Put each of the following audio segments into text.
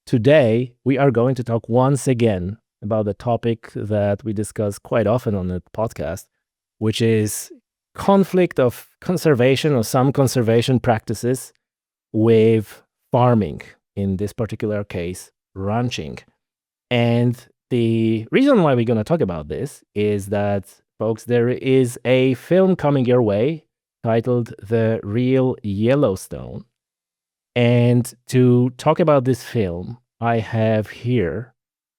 Today, we are going to talk once again about the topic that we discuss quite often on the podcast, which is conflict of conservation or some conservation practices with farming, in this particular case, ranching. And the reason why we're going to talk about this is that, folks, there is a film coming your way titled The Real Yellowstone. And to talk about this film, I have here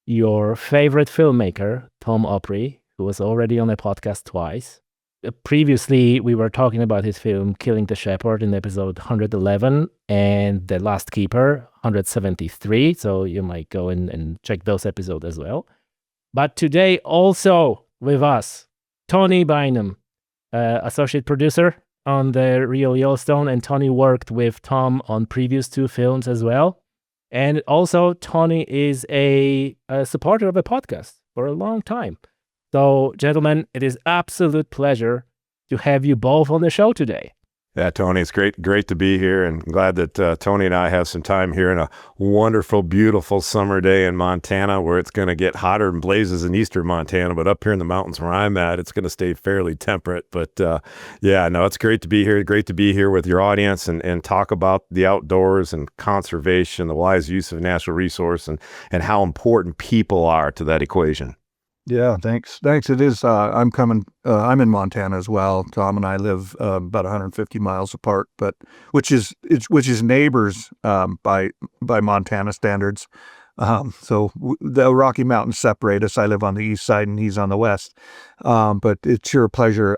your favorite filmmaker, Tom Opre, who was already on the podcast twice. Previously, we were talking about his film Killing the Shepherd in episode 111 and The Last Keeper, 173. So you might go in and check those episodes as well. But today, also with us, Tony Bynum, associate producer on the Real Yellowstone, and Tony worked with Tom on previous two films as well. And also, Tony is a supporter of a podcast for a long time. So, gentlemen, it is absolute pleasure to have you both on the show today. Yeah, Tony, it's great to be here, and glad that Tony and I have some time here in a wonderful, beautiful summer day in Montana, where it's going to get hotter than blazes in eastern Montana, but up here in the mountains where I'm at, it's going to stay fairly temperate. But it's great to be here. Great to be here with your audience and talk about the outdoors and conservation, the wise use of natural resource, and how important people are to that equation. Yeah, thanks. It is. I'm in Montana as well. Tom and I live about 150 miles apart, but which is neighbors by Montana standards. So the Rocky Mountains separate us. I live on the east side and he's on the west. But it's your pleasure.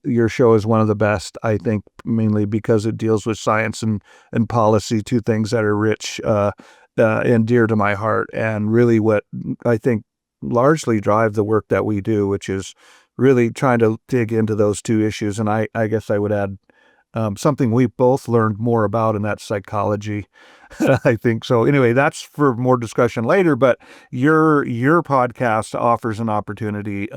Your show is one of the best, I think, mainly because it deals with science and policy, two things that are rich and dear to my heart, and really what I think largely drive the work that we do, which is really trying to dig into those two issues. And I guess I would add something we both learned more about, and that's psychology. I think so. Anyway, that's for more discussion later, but your podcast offers an opportunity,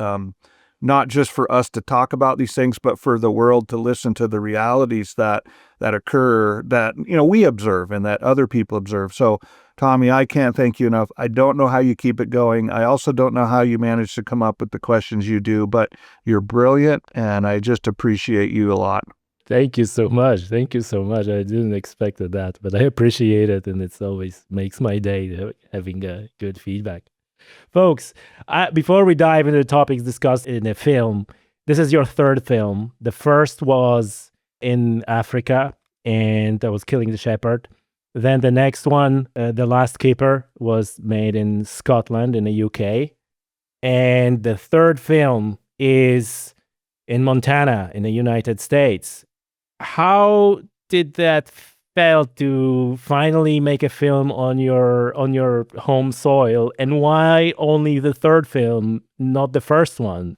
not just for us to talk about these things, but for the world to listen to the realities that occur, that, we observe and that other people observe. So Tommy, I can't thank you enough. I don't know how you keep it going. I also don't know how you manage to come up with the questions you do, but you're brilliant, and I just appreciate you a lot. Thank you so much. I didn't expect that, but I appreciate it, and it always makes my day having good feedback. Folks, before we dive into the topics discussed in the film, this is your third film. The first was in Africa, and that was Killing the Shepherd. Then the next one, The Last Keeper, was made in Scotland in the UK. And the third film is in Montana in the United States. How did that feel to finally make a film on your home soil? And why only the third film, not the first one?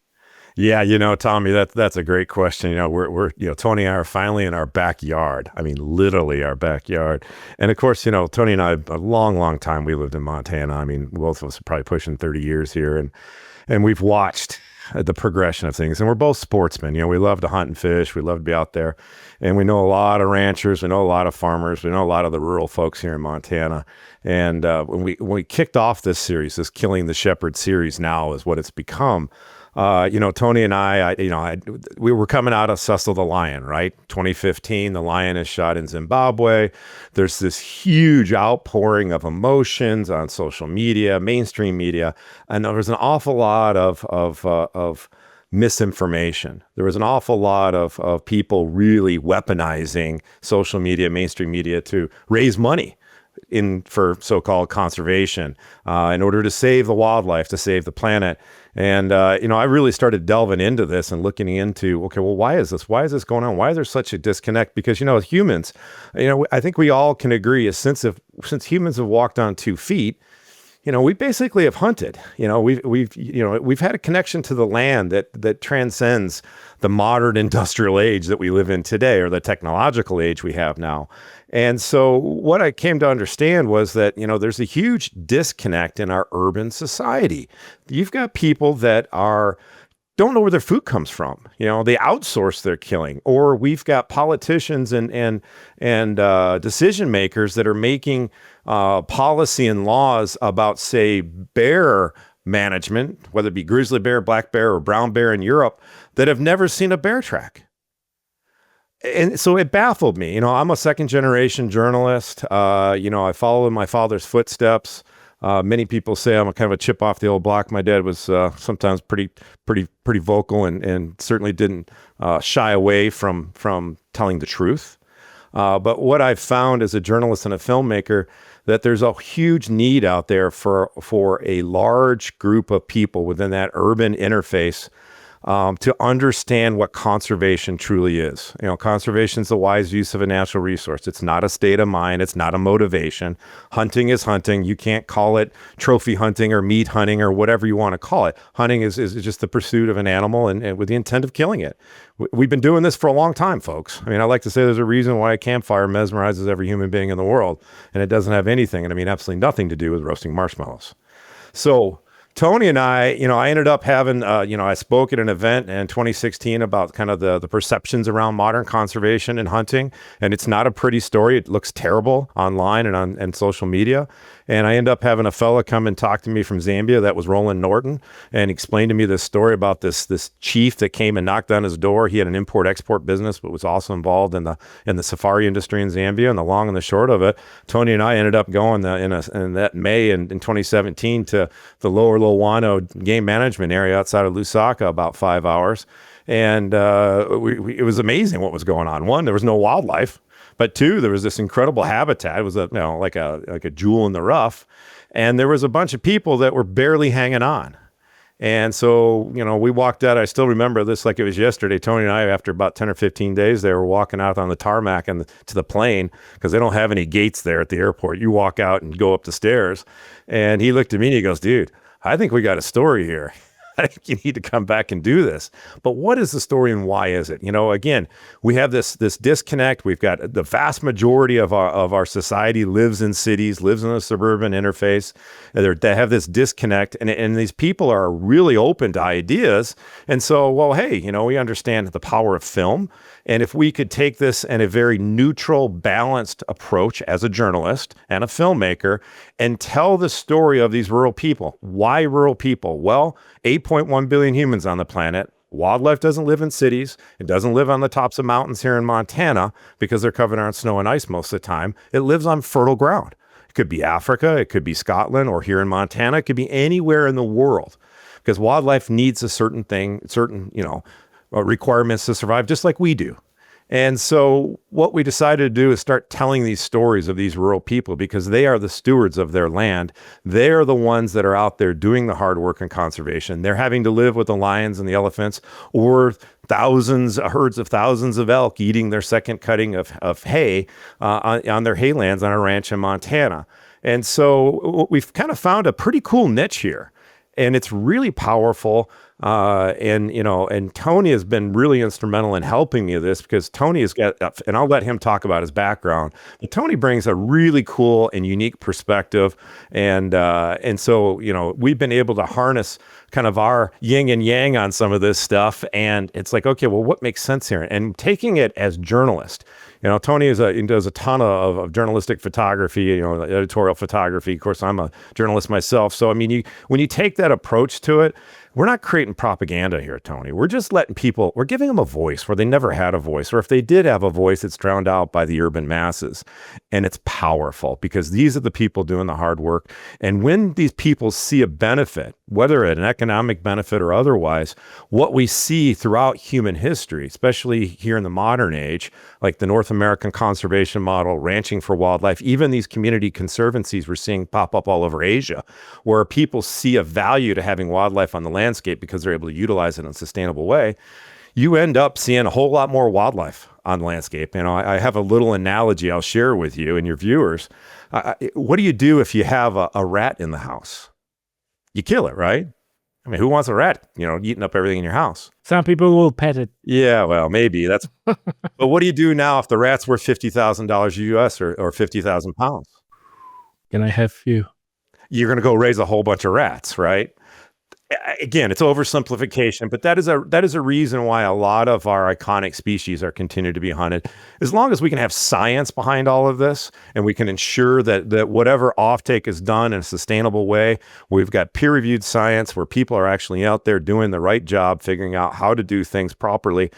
Yeah, Tommy, that's a great question. We're Tony and I are finally in our backyard. I mean, literally our backyard. And of course, Tony and I, a long time we lived in Montana. I mean, both of us are probably pushing 30 years here, and we've watched the progression of things. And we're both sportsmen. We love to hunt and fish. We love to be out there. And we know a lot of ranchers. We know a lot of farmers. We know a lot of the rural folks here in Montana. And when we kicked off this series, this Killing the Shepherd series now is what it's become. Tony and we were coming out of Cecil the Lion, right? 2015, the lion is shot in Zimbabwe. There's this huge outpouring of emotions on social media, mainstream media, and there was an awful lot of misinformation. There was an awful lot of people really weaponizing social media, mainstream media, to raise money for so-called conservation, in order to save the wildlife, to save the planet. And, I really started delving into this and looking into, okay, well, why is this? Why is this going on? Why is there such a disconnect? Because, as humans, I think we all can agree, since humans have walked on 2 feet, we basically have hunted. We've had a connection to the land that transcends the modern industrial age that we live in today, or the technological age we have now. And so what I came to understand was that, there's a huge disconnect in our urban society. You've got people that are don't know where their food comes from. They outsource their killing, or we've got politicians and decision makers that are making policy and laws about, say, bear management, whether it be grizzly bear, black bear, or brown bear in Europe, that have never seen a bear track. And so it baffled me. I'm a second generation journalist. I follow in my father's footsteps. Many people say I'm a kind of a chip off the old block. My dad was sometimes pretty vocal and certainly didn't shy away from telling the truth. But what I've found as a journalist and a filmmaker, that there's a huge need out there for a large group of people within that urban interface to understand what conservation truly is. Conservation is the wise use of a natural resource. It's not a state of mind. It's not a motivation. Hunting is hunting. You can't call it trophy hunting or meat hunting or whatever you want to call it. Hunting is just the pursuit of an animal and with the intent of killing it. We've been doing this for a long time, folks. I like to say there's a reason why a campfire mesmerizes every human being in the world, and it doesn't have anything, and absolutely nothing to do with roasting marshmallows. So Tony and I ended up having, I spoke at an event in 2016 about kind of the perceptions around modern conservation and hunting. And it's not a pretty story. It looks terrible online and social media. And I ended up having a fella come and talk to me from Zambia. That was Roland Norton, and explained to me this story about this chief that came and knocked on his door. He had an import-export business, but was also involved in the safari industry in Zambia. And the long and the short of it, Tony and I ended up going in that May in 2017 to the lower Lowano game management area outside of Lusaka, about 5 hours. And it was amazing what was going on. One, there was no wildlife. But two, there was this incredible habitat. It was like a jewel in the rough. And there was a bunch of people that were barely hanging on. And so, we walked out. I still remember this like it was yesterday. Tony and I, after about 10 or 15 days, they were walking out on the tarmac and to the plane, because they don't have any gates there at the airport. You walk out and go up the stairs. And he looked at me and he goes, "Dude, I think we got a story here. I think you need to come back and do this." But what is the story and why is it? Again, we have this disconnect. We've got the vast majority of our society lives in cities, lives in a suburban interface. They have this disconnect, and these people are really open to ideas. And so, well, hey, we understand the power of film. And if we could take this in a very neutral, balanced approach as a journalist and a filmmaker and tell the story of these rural people. Why rural people? Well, 8.1 billion humans on the planet. Wildlife doesn't live in cities. It doesn't live on the tops of mountains here in Montana because they're covered in snow and ice most of the time. It lives on fertile ground. It could be Africa. It could be Scotland, or here in Montana. It could be anywhere in the world, because wildlife needs a certain requirements to survive, just like we do. And so what we decided to do is start telling these stories of these rural people, because they are the stewards of their land. They're the ones that are out there doing the hard work in conservation. They're having to live with the lions and the elephants, or herds of thousands of elk eating their second cutting of hay on their haylands on a ranch in Montana. And so we've kind of found a pretty cool niche here. And it's really powerful. And Tony has been really instrumental in helping me with this, because Tony has got, and I'll let him talk about his background, but Tony brings a really cool and unique perspective. And so, we've been able to harness kind of our yin and yang on some of this stuff. And it's like, okay, well, what makes sense here? And taking it as journalist. Tony does a ton of journalistic photography, editorial photography. Of course, I'm a journalist myself. So, when you take that approach to it, we're not creating propaganda here, Tony. We're just we're giving them a voice where they never had a voice, or if they did have a voice, it's drowned out by the urban masses. And it's powerful, because these are the people doing the hard work. And when these people see a benefit, whether an economic benefit or otherwise, what we see throughout human history, especially here in the modern age, like the North American conservation model, ranching for wildlife, even these community conservancies we're seeing pop up all over Asia, where people see a value to having wildlife on the landscape because they're able to utilize it in a sustainable way, you end up seeing a whole lot more wildlife on the landscape. I have a little analogy I'll share with you and your viewers. What do you do if you have a rat in the house? You kill it, right? Who wants a rat, eating up everything in your house? Some people will pet it. Yeah, well, maybe that's. But what do you do now if the rat's worth $50,000 US or 50,000 pounds? Can I have you? You're going to go raise a whole bunch of rats, right? again, it's oversimplification, but that is a reason why a lot of our iconic species are continued to be hunted. As long as we can have science behind all of this, and we can ensure that whatever offtake is done in a sustainable way, we've got peer-reviewed science where people are actually out there doing the right job, figuring out how to do things properly.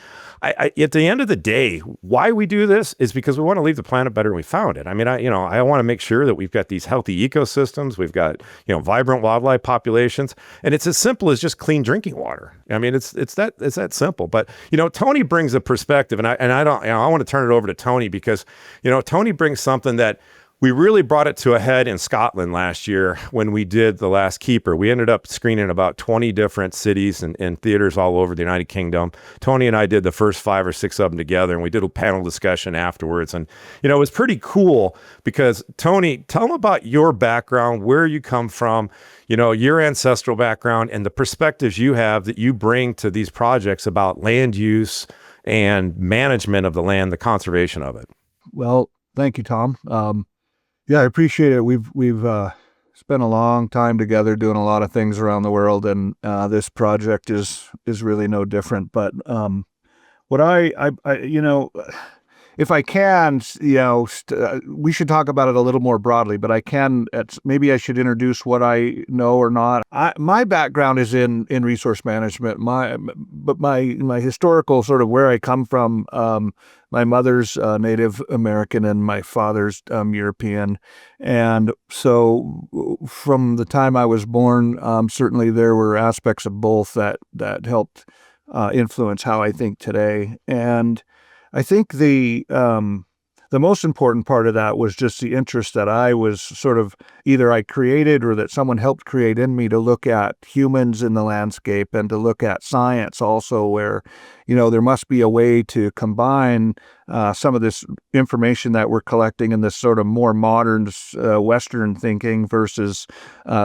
At the end of the day, why we do this is because we want to leave the planet better than we found it. I mean, I want to make sure that we've got these healthy ecosystems, we've got vibrant wildlife populations, and it's as simple as just clean drinking water. I mean, it's that simple. But Tony brings a perspective, and I want to turn it over to Tony because Tony brings something that we really brought it to a head in Scotland last year when we did The Last Keeper. We ended up screening about 20 different cities and theaters all over the United Kingdom. Tony and I did the first 5 or 6 of them together, and we did a panel discussion afterwards. And, it was pretty cool because, Tony, tell them about your background, where you come from, your ancestral background, and the perspectives you have that you bring to these projects about land use and management of the land, the conservation of it. Well, thank you, Tom. Yeah, I appreciate it. We've spent a long time together doing a lot of things around the world, and this project is really no different. But what if I can, we should talk about it a little more broadly. But I can, maybe I should introduce what I know or not. My background is in resource management. My historical sort of where I come from. My mother's Native American and my father's European. And so from the time I was born, certainly there were aspects of both that helped influence how I think today. And I think the most important part of that was just the interest that I was sort of either I created or that someone helped create in me to look at humans in the landscape and to look at science also, where, there must be a way to combine some of this information that we're collecting in this sort of more modern Western thinking versus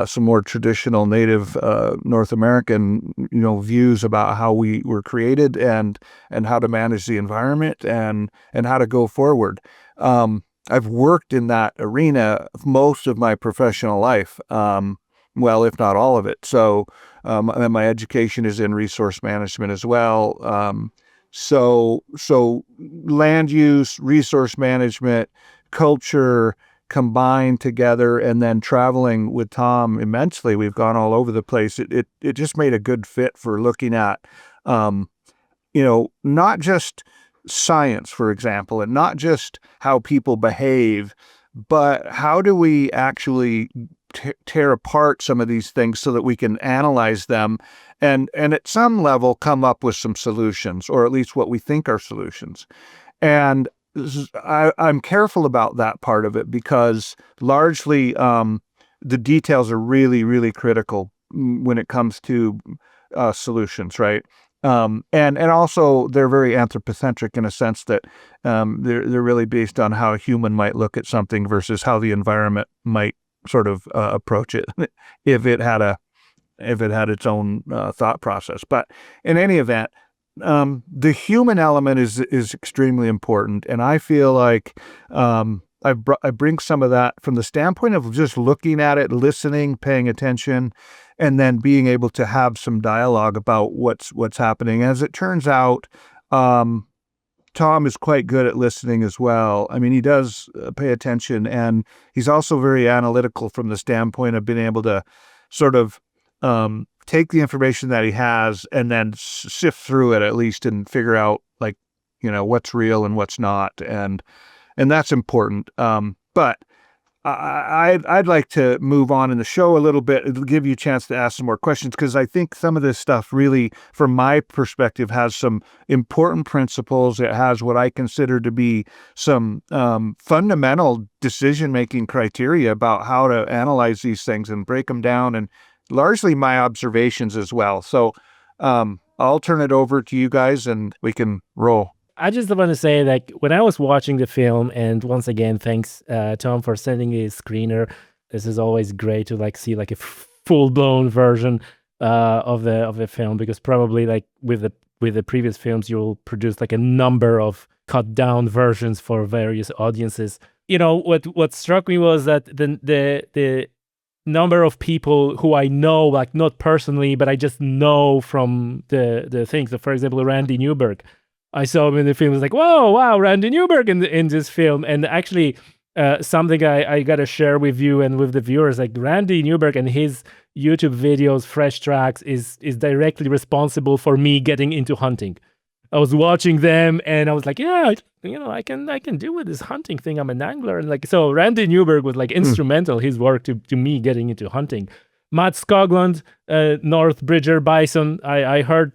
some more traditional Native North American, views about how we were created and how to manage the environment and how to go forward. I've worked in that arena most of my professional life, well, if not all of it. So, and my education is in resource management as well. So land use, resource management, culture combined together, and then traveling with Tom immensely. We've gone all over the place. It just made a good fit for looking at, not just science, for example, and not just how people behave, but how do we actually tear apart some of these things so that we can analyze them and at some level come up with some solutions, or at least what we think are solutions. And I'm careful about that part of it because largely the details are really, really critical when it comes to solutions, right? And also they're very anthropocentric in a sense that they're really based on how a human might look at something versus how the environment might sort of approach it if it had its own thought process. But in any event, the human element is extremely important, and I feel like I bring some of that from the standpoint of just looking at it, listening, paying attention, and then being able to have some dialogue about what's happening. As it turns out, Tom is quite good at listening as well. I mean, he does pay attention, and he's also very analytical from the standpoint of being able to sort of take the information that he has and then sift through it at least and figure out what's real and what's not, and that's important. But I'd like to move on in the show a little bit. It'll give you a chance to ask some more questions because I think some of this stuff really, from my perspective, has some important principles. It has what I consider to be some fundamental decision-making criteria about how to analyze these things and break them down, and largely my observations as well. So I'll turn it over to you guys and we can roll. I just want to say, when I was watching the film, and once again, thanks, Tom, for sending a screener. This is always great to see a full-blown version of the film, because probably with the previous films, you'll produce a number of cut-down versions for various audiences. What struck me was that the number of people who I know, like not personally, but I just know from the things. So, for example, Randy Newberg, I saw him in the film. It's like, whoa, wow, Randy Newberg in this film. And actually, something I got to share with you and with the viewers, like Randy Newberg and his YouTube videos, Fresh Tracks, is directly responsible for me getting into hunting. I was watching them and I was like, yeah, I can do with this hunting thing. I'm an angler. And like, so Randy Newberg was like instrumental, his work to me getting into hunting. Matt Skoglund, North Bridger Bison. I heard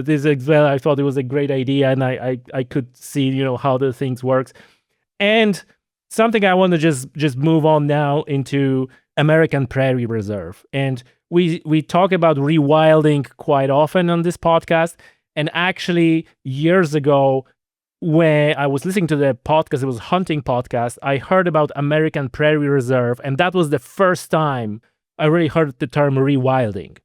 this as well. I thought it was a great idea and I could see, how the things works. And something I want to just move on now into American Prairie Reserve. And we talk about rewilding quite often on this podcast. And actually, years ago, when I was listening to the podcast, it was a hunting podcast, I heard about American Prairie Reserve, and that was the first time I really heard the term rewilding.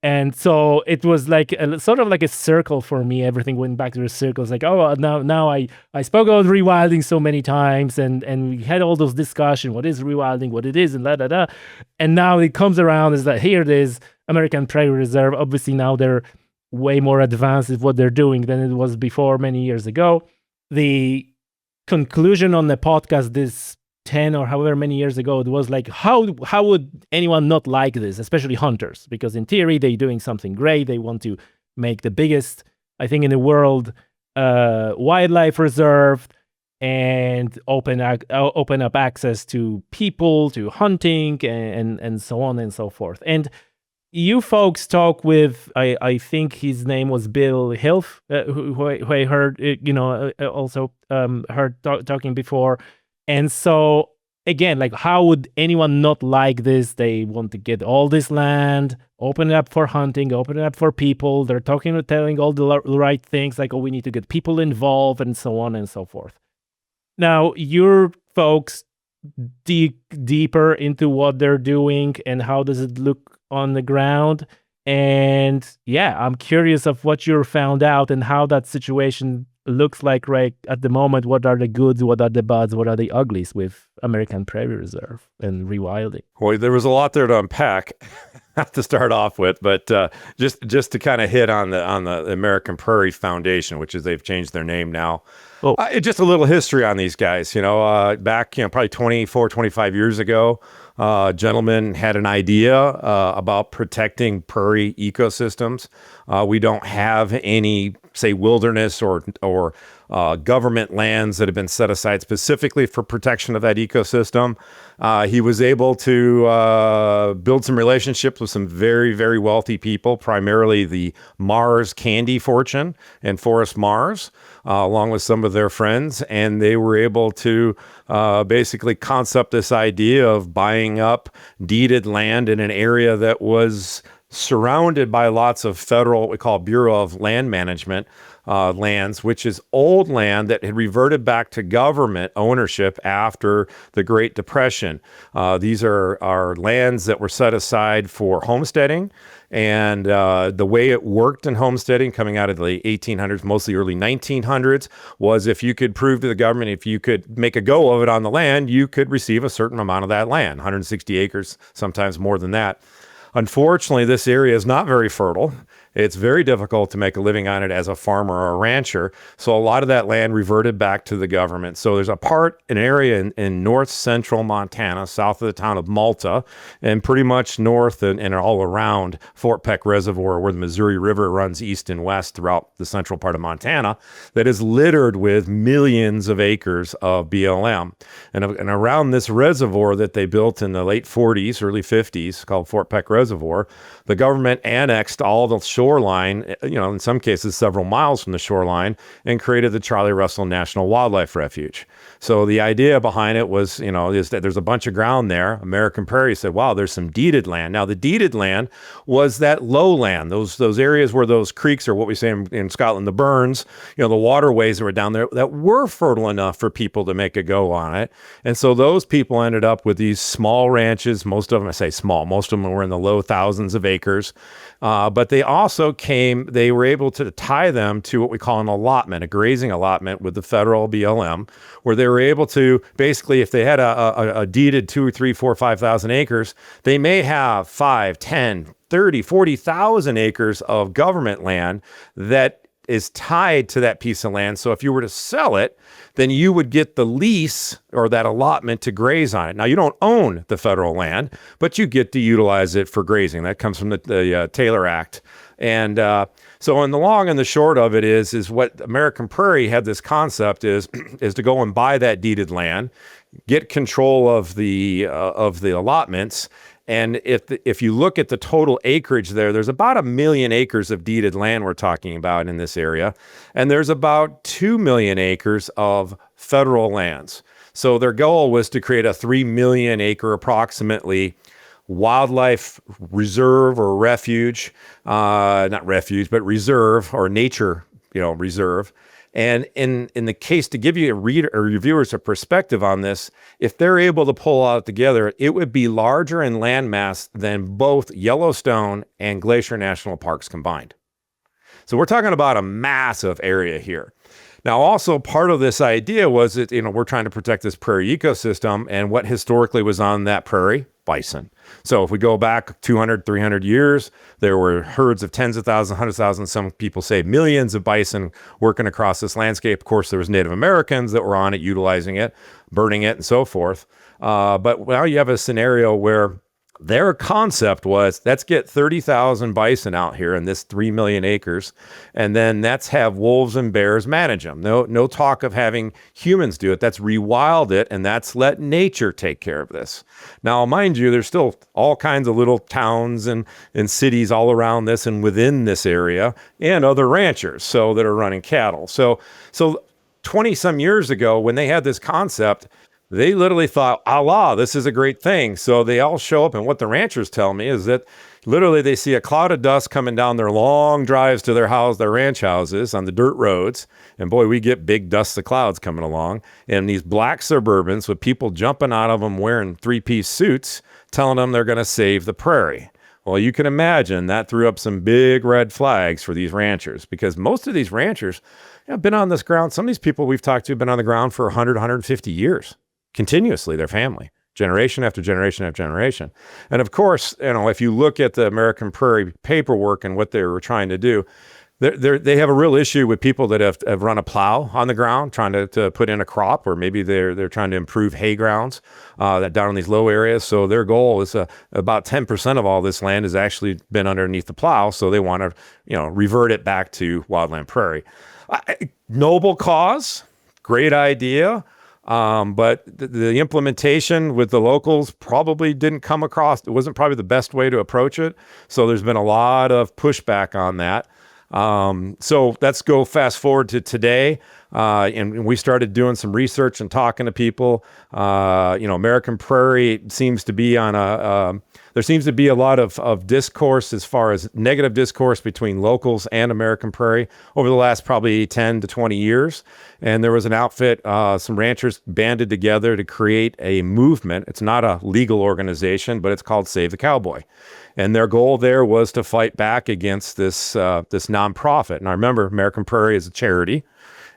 And so it was like sort of like a circle for me. Everything went back to the circle. It's like, oh, now I spoke about rewilding so many times, and we had all those discussions. What is rewilding? What it is, and da. And now it comes around is that here it is, American Prairie Reserve. Obviously now they're way more advanced with what they're doing than it was before many years ago. The conclusion on the podcast this 10 or however many years ago, it was like, how would anyone not like this, especially hunters? Because in theory, they're doing something great. They want to make the biggest, I think, in the world, wildlife reserve and open up access to people, to hunting, and so on and so forth. And you folks talk with, I think his name was Bill Hilf, who I heard, also heard talking before. And so, again, like, how would anyone not like this? They want to get all this land, open it up for hunting, open it up for people. They're telling all the right things, like, oh, we need to get people involved and so on and so forth. Now, your folks dig deeper into what they're doing and how does it look on the ground. And yeah, I'm curious of what you found out and how that situation looks like right at the moment. What are the goods? What are the bads? What are the uglies with American Prairie Reserve and rewilding? Well, there was a lot there to unpack to start off with, but just to kind of hit on the American Prairie Foundation, which is they've changed their name now. Oh. Just a little history on these guys. Back probably 24, 25 years ago, a gentleman had an idea about protecting prairie ecosystems. We don't have any, say, wilderness or government lands that have been set aside specifically for protection of that ecosystem. He was able to build some relationships with some very, very wealthy people, primarily the Mars candy fortune and Forrest Mars, along with some of their friends. And they were able to basically concept this idea of buying up deeded land in an area that was surrounded by lots of federal, what we call Bureau of Land Management lands, which is old land that had reverted back to government ownership after the Great Depression. These are lands that were set aside for homesteading. And the way it worked in homesteading coming out of the late 1800s, mostly early 1900s, was if you could prove to the government, if you could make a go of it on the land, you could receive a certain amount of that land, 160 acres, sometimes more than that. Unfortunately, this area is not very fertile. It's very difficult to make a living on it as a farmer or a rancher. So a lot of that land reverted back to the government. So there's an area in north central Montana, south of the town of Malta, and pretty much north and all around Fort Peck Reservoir, where the Missouri River runs east and west throughout the central part of Montana, that is littered with millions of acres of BLM. And around this reservoir that they built in the late 40s, early 50s, called Fort Peck Reservoir, the government annexed all the shoreline, in some cases several miles from the shoreline, and created the Charlie Russell National Wildlife Refuge. So the idea behind it was, is that there's a bunch of ground there. American Prairie said, wow, there's some deeded land. Now, the deeded land was that lowland, those areas where those creeks, or what we say in Scotland, the burns, the waterways that were down there that were fertile enough for people to make a go on it. And so those people ended up with these small ranches. Most of them, I say small, most of them were in the low thousands of acres. But they also also they were able to tie them to what we call an allotment, a grazing allotment with the federal BLM, where they were able to basically, if they had a deeded 2, 3, 4, 5,000 acres, they may have 5, 10, 30, 40,000 acres of government land that is tied to that piece of land. So if you were to sell it, then you would get the lease or that allotment to graze on it. Now, you don't own the federal land, but you get to utilize it for grazing. That comes from the Taylor Act. And so in the long and the short of it is what American Prairie had this concept is to go and buy that deeded land, get control of the allotments. And if you look at the total acreage there's about 1 million acres of deeded land we're talking about in this area. And there's about 2 million acres of federal lands. So their goal was to create a 3 million acre approximately wildlife reserve or refuge, not refuge, but reserve or nature, reserve. And in the case, to give you a reader or your viewers a perspective on this, if they're able to pull all together, it would be larger in landmass than both Yellowstone and Glacier National Parks combined. So we're talking about a massive area here. Now, also part of this idea was that, we're trying to protect this prairie ecosystem, and what historically was on that prairie? Bison. So if we go back 200, 300 years, there were herds of tens of thousands, hundreds of thousands, some people say millions of bison working across this landscape. Of course, there was Native Americans that were on it, utilizing it, burning it, and so forth. But now you have a scenario where their concept was, let's get 30,000 bison out here in this 3 million acres, and then let's have wolves and bears manage them. No talk of having humans do it. That's rewild it, and that's let nature take care of this. Now, mind you, there's still all kinds of little towns and cities all around this and within this area, and other ranchers that are running cattle. So 20 some years ago, when they had this concept, they literally thought, Allah, this is a great thing. So they all show up, and what the ranchers tell me is that literally they see a cloud of dust coming down their long drives to their ranch houses on the dirt roads. And boy, we get big dust of clouds coming along. And these black Suburbans with people jumping out of them wearing 3-piece suits, telling them they're going to save the prairie. Well, you can imagine that threw up some big red flags for these ranchers, because most of these ranchers have been on this ground. Some of these people we've talked to have been on the ground for 100, 150 years. Continuously, their family, generation after generation after generation. And of course, if you look at the American Prairie paperwork and what they were trying to do, they have a real issue with people that have run a plow on the ground, trying to put in a crop, or maybe they're trying to improve hay grounds that down in these low areas. So their goal is about 10% of all this land has actually been underneath the plow. So they want to, revert it back to wildland prairie. Noble cause, great idea. But the implementation with the locals probably didn't come across. It wasn't probably the best way to approach it. So there's been a lot of pushback on that. So let's go fast forward to today. And we started doing some research and talking to people. American Prairie seems to be on there seems to be a lot of discourse, as far as negative discourse between locals and American Prairie over the last probably 10 to 20 years. And there was an outfit, some ranchers banded together to create a movement. It's not a legal organization, but it's called Save the Cowboy. And their goal there was to fight back against this nonprofit. And I remember American Prairie is a charity,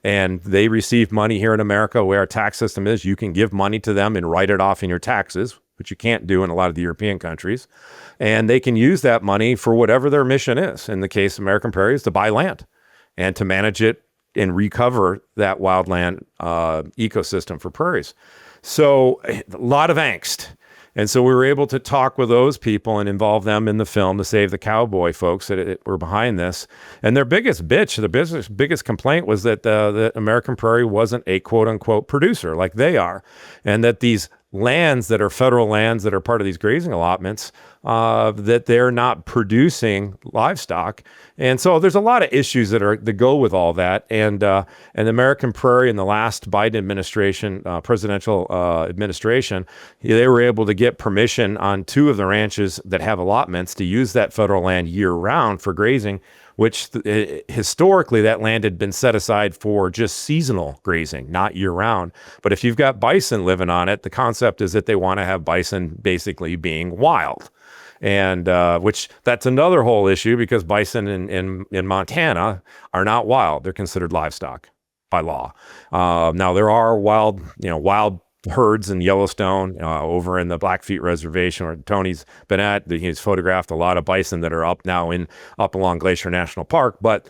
and they receive money here in America, where our tax system is. You can give money to them and write it off in your taxes, which you can't do in a lot of the European countries. And they can use that money for whatever their mission is. In the case of American Prairie, is to buy land and to manage it and recover that wildland ecosystem for prairies. So a lot of angst. And so we were able to talk with those people and involve them in the film to Save the Cowboy folks that were behind this. And their biggest bitch, biggest complaint was that the American Prairie wasn't a quote unquote producer like they are. And that these lands that are federal lands that are part of these grazing allotments, that they're not producing livestock. And so there's a lot of issues that go with all that. And the American Prairie in the last Biden administration, presidential administration, they were able to get permission on 2 of the ranches that have allotments to use that federal land year round for grazing, which historically that land had been set aside for just seasonal grazing, not year round. But if you've got bison living on it, the concept is that they want to have bison basically being wild. And which that's another whole issue because bison in Montana are not wild. They're considered livestock by law. Now there are wild herds in Yellowstone, over in the Blackfeet Reservation where Tony's been at. He's photographed a lot of bison that are up along Glacier National Park. But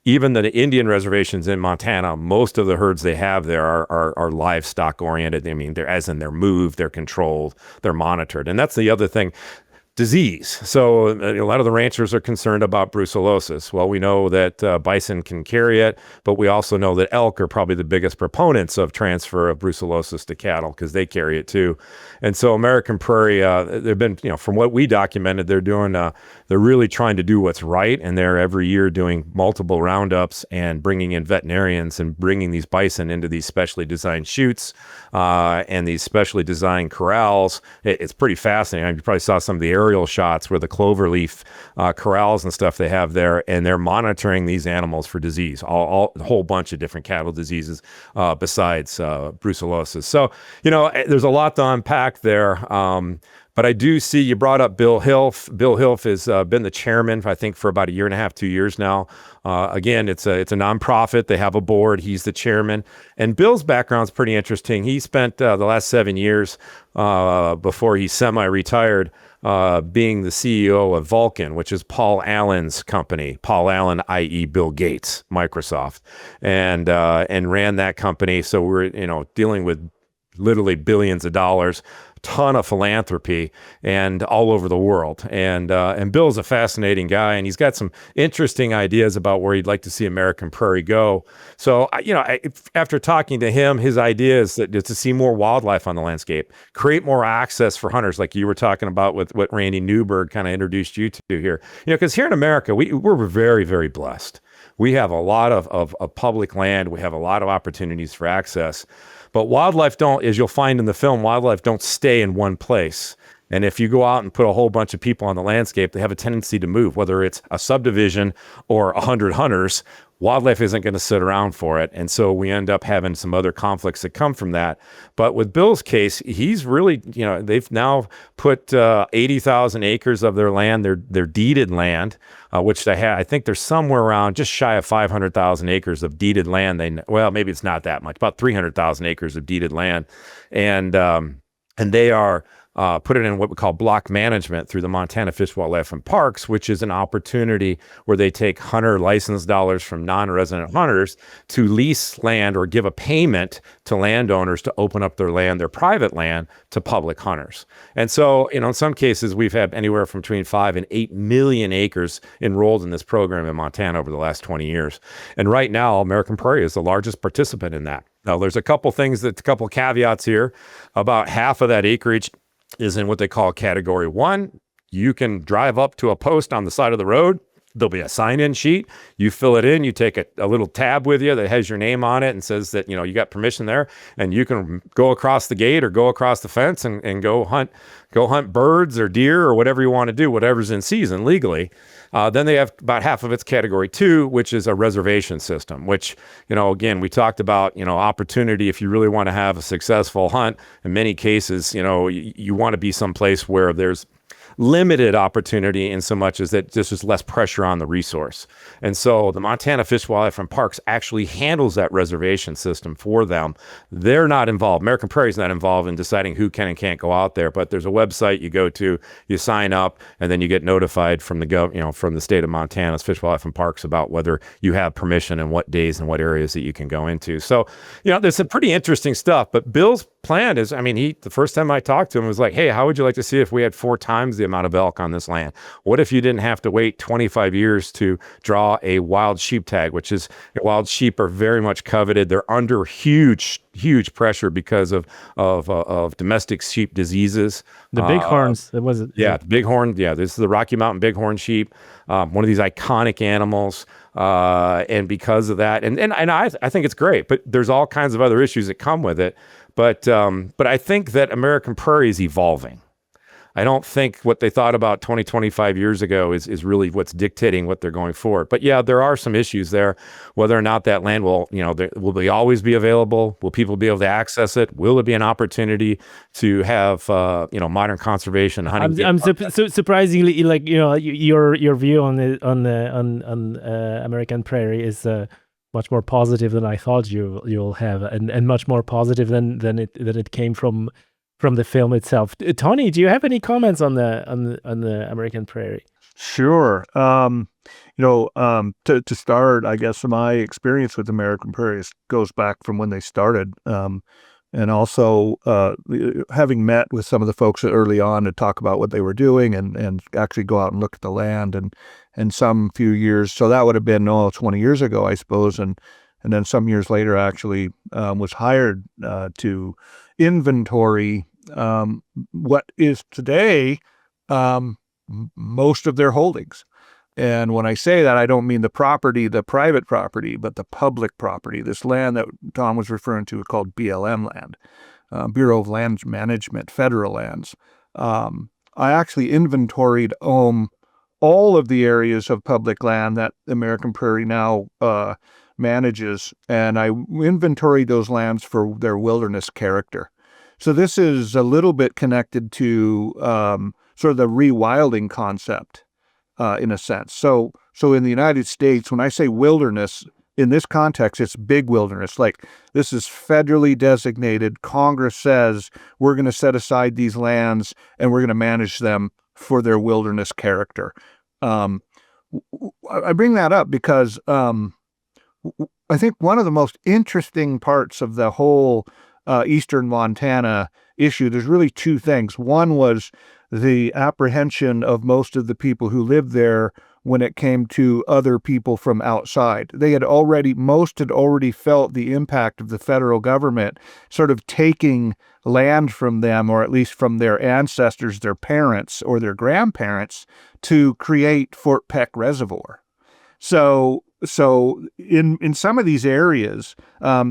even the Indian reservations in Montana, most of the herds they have there are livestock oriented. I mean, they're moved, they're controlled, they're monitored. And that's the other thing. Disease. So a lot of the ranchers are concerned about brucellosis. Well, we know that bison can carry it, but we also know that elk are probably the biggest proponents of transfer of brucellosis to cattle because they carry it too. And so American Prairie, they've been, from what we documented, they're really trying to do what's right. And they're every year doing multiple roundups and bringing in veterinarians and bringing these bison into these specially designed chutes and these specially designed corrals. It's pretty fascinating. You probably saw some of the aerial shots where the cloverleaf corrals and stuff they have there, and they're monitoring these animals for disease, a whole bunch of different cattle diseases besides brucellosis. So, there's a lot to unpack there. But I do see you brought up Bill Hilf. Bill Hilf has been the chairman, I think, for about a year and a half, 2 years now. Again, it's a nonprofit. They have a board. He's the chairman. And Bill's background's pretty interesting. He spent the last 7 years before he semi-retired being the CEO of Vulcan, which is Paul Allen's company. Paul Allen, i.e. Bill Gates, Microsoft, and ran that company. So we're dealing with literally billions of dollars, ton of philanthropy, and all over the world. And Bill's a fascinating guy, and he's got some interesting ideas about where he'd like to see American Prairie go. So, after talking to him, his idea is to see more wildlife on the landscape, create more access for hunters, like you were talking about with what Randy Newberg kind of introduced you to here. Because here in America, we're very, very blessed. We have a lot of public land. We have a lot of opportunities for access. But wildlife don't, as you'll find in the film, wildlife don't stay in one place. And if you go out and put a whole bunch of people on the landscape, they have a tendency to move, whether it's a subdivision or 100 hunters. Wildlife isn't going to sit around for it. And so we end up having some other conflicts that come from that. But with Bill's case, he's really, they've now put 80,000 acres of their land, their deeded land, which they have. I think there's somewhere around just shy of 500,000 acres of deeded land. Maybe it's not that much, about 300,000 acres of deeded land. And they are put it in what we call block management through the Montana Fish, Wildlife, and Parks, which is an opportunity where they take hunter license dollars from non-resident hunters to lease land or give a payment to landowners to open up their land, their private land, to public hunters. And so, in some cases, we've had anywhere from between 5 and 8 million acres enrolled in this program in Montana over the last 20 years. And right now, American Prairie is the largest participant in that. Now, there's a couple caveats here. About half of that acreage is in what they call Category 1. You can drive up to a post on the side of the road. There'll be a sign-in sheet. You fill it in. You take a little tab with you that has your name on it and says that, you got permission there. And you can go across the gate or go across the fence and go hunt birds or deer or whatever you want to do, whatever's in season legally. Then they have about half of its Category 2, which is a reservation system, which, again, we talked about, opportunity. If you really want to have a successful hunt, in many cases, you want to be someplace where there's limited opportunity in so much as that there's just less pressure on the resource. And so the Montana Fish, Wildlife, and Parks actually handles that reservation system for them. They're not involved. American Prairie is not involved in deciding who can and can't go out there, but there's a website you go to, you sign up, and then you get notified from from the state of Montana's Fish, Wildlife, and Parks about whether you have permission and what days and what areas that you can go into. So, there's some pretty interesting stuff, but Bill's plan is, the first time I talked to him was like, hey, how would you like to see if we had 4 times the amount of elk on this land? What if you didn't have to wait 25 years to draw a wild sheep tag, which is, wild sheep are very much coveted. They're under huge pressure because of domestic sheep diseases. The bighorns, was it? Yeah, the bighorn. Yeah, this is the Rocky Mountain bighorn sheep, one of these iconic animals. And because of that, and I think it's great, but there's all kinds of other issues that come with it. But I think that American Prairie is evolving. I don't think what they thought about 20, 25 years ago is really what's dictating what they're going forward. But yeah, there are some issues there. Whether or not that land will, will they always be available? Will people be able to access it? Will it be an opportunity to have, modern conservation hunting? I'm surprisingly, like, your view on American Prairie is much more positive than I thought you'll have, and much more positive than it came from the film itself. Tony, do you have any comments on the American Prairie? Sure. To start, I guess my experience with American Prairie goes back from when they started, and also having met with some of the folks early on to talk about what they were doing and actually go out and look at the land and some few years. So that would have been 20 years ago, I suppose, and then some years later, actually was hired to inventory what is today most of their holdings. And when I say that, I don't mean the private property, but the public property. This land that Tom was referring to is called BLM land, Bureau of Land Management, federal lands. I actually inventoried all of the areas of public land that American Prairie now manages, and I inventoried those lands for their wilderness character. So this is a little bit connected to sort of the rewilding concept. In a sense. So in the United States, when I say wilderness, in this context, it's big wilderness. Like, this is federally designated. Congress says we're going to set aside these lands and we're going to manage them for their wilderness character. I bring that up because I think one of the most interesting parts of the whole eastern Montana issue, there's really two things. One was the apprehension of most of the people who lived there when it came to other people from outside. Most had already felt the impact of the federal government sort of taking land from them, or at least from their ancestors, their parents or their grandparents, to create Fort Peck Reservoir. So in some of these areas,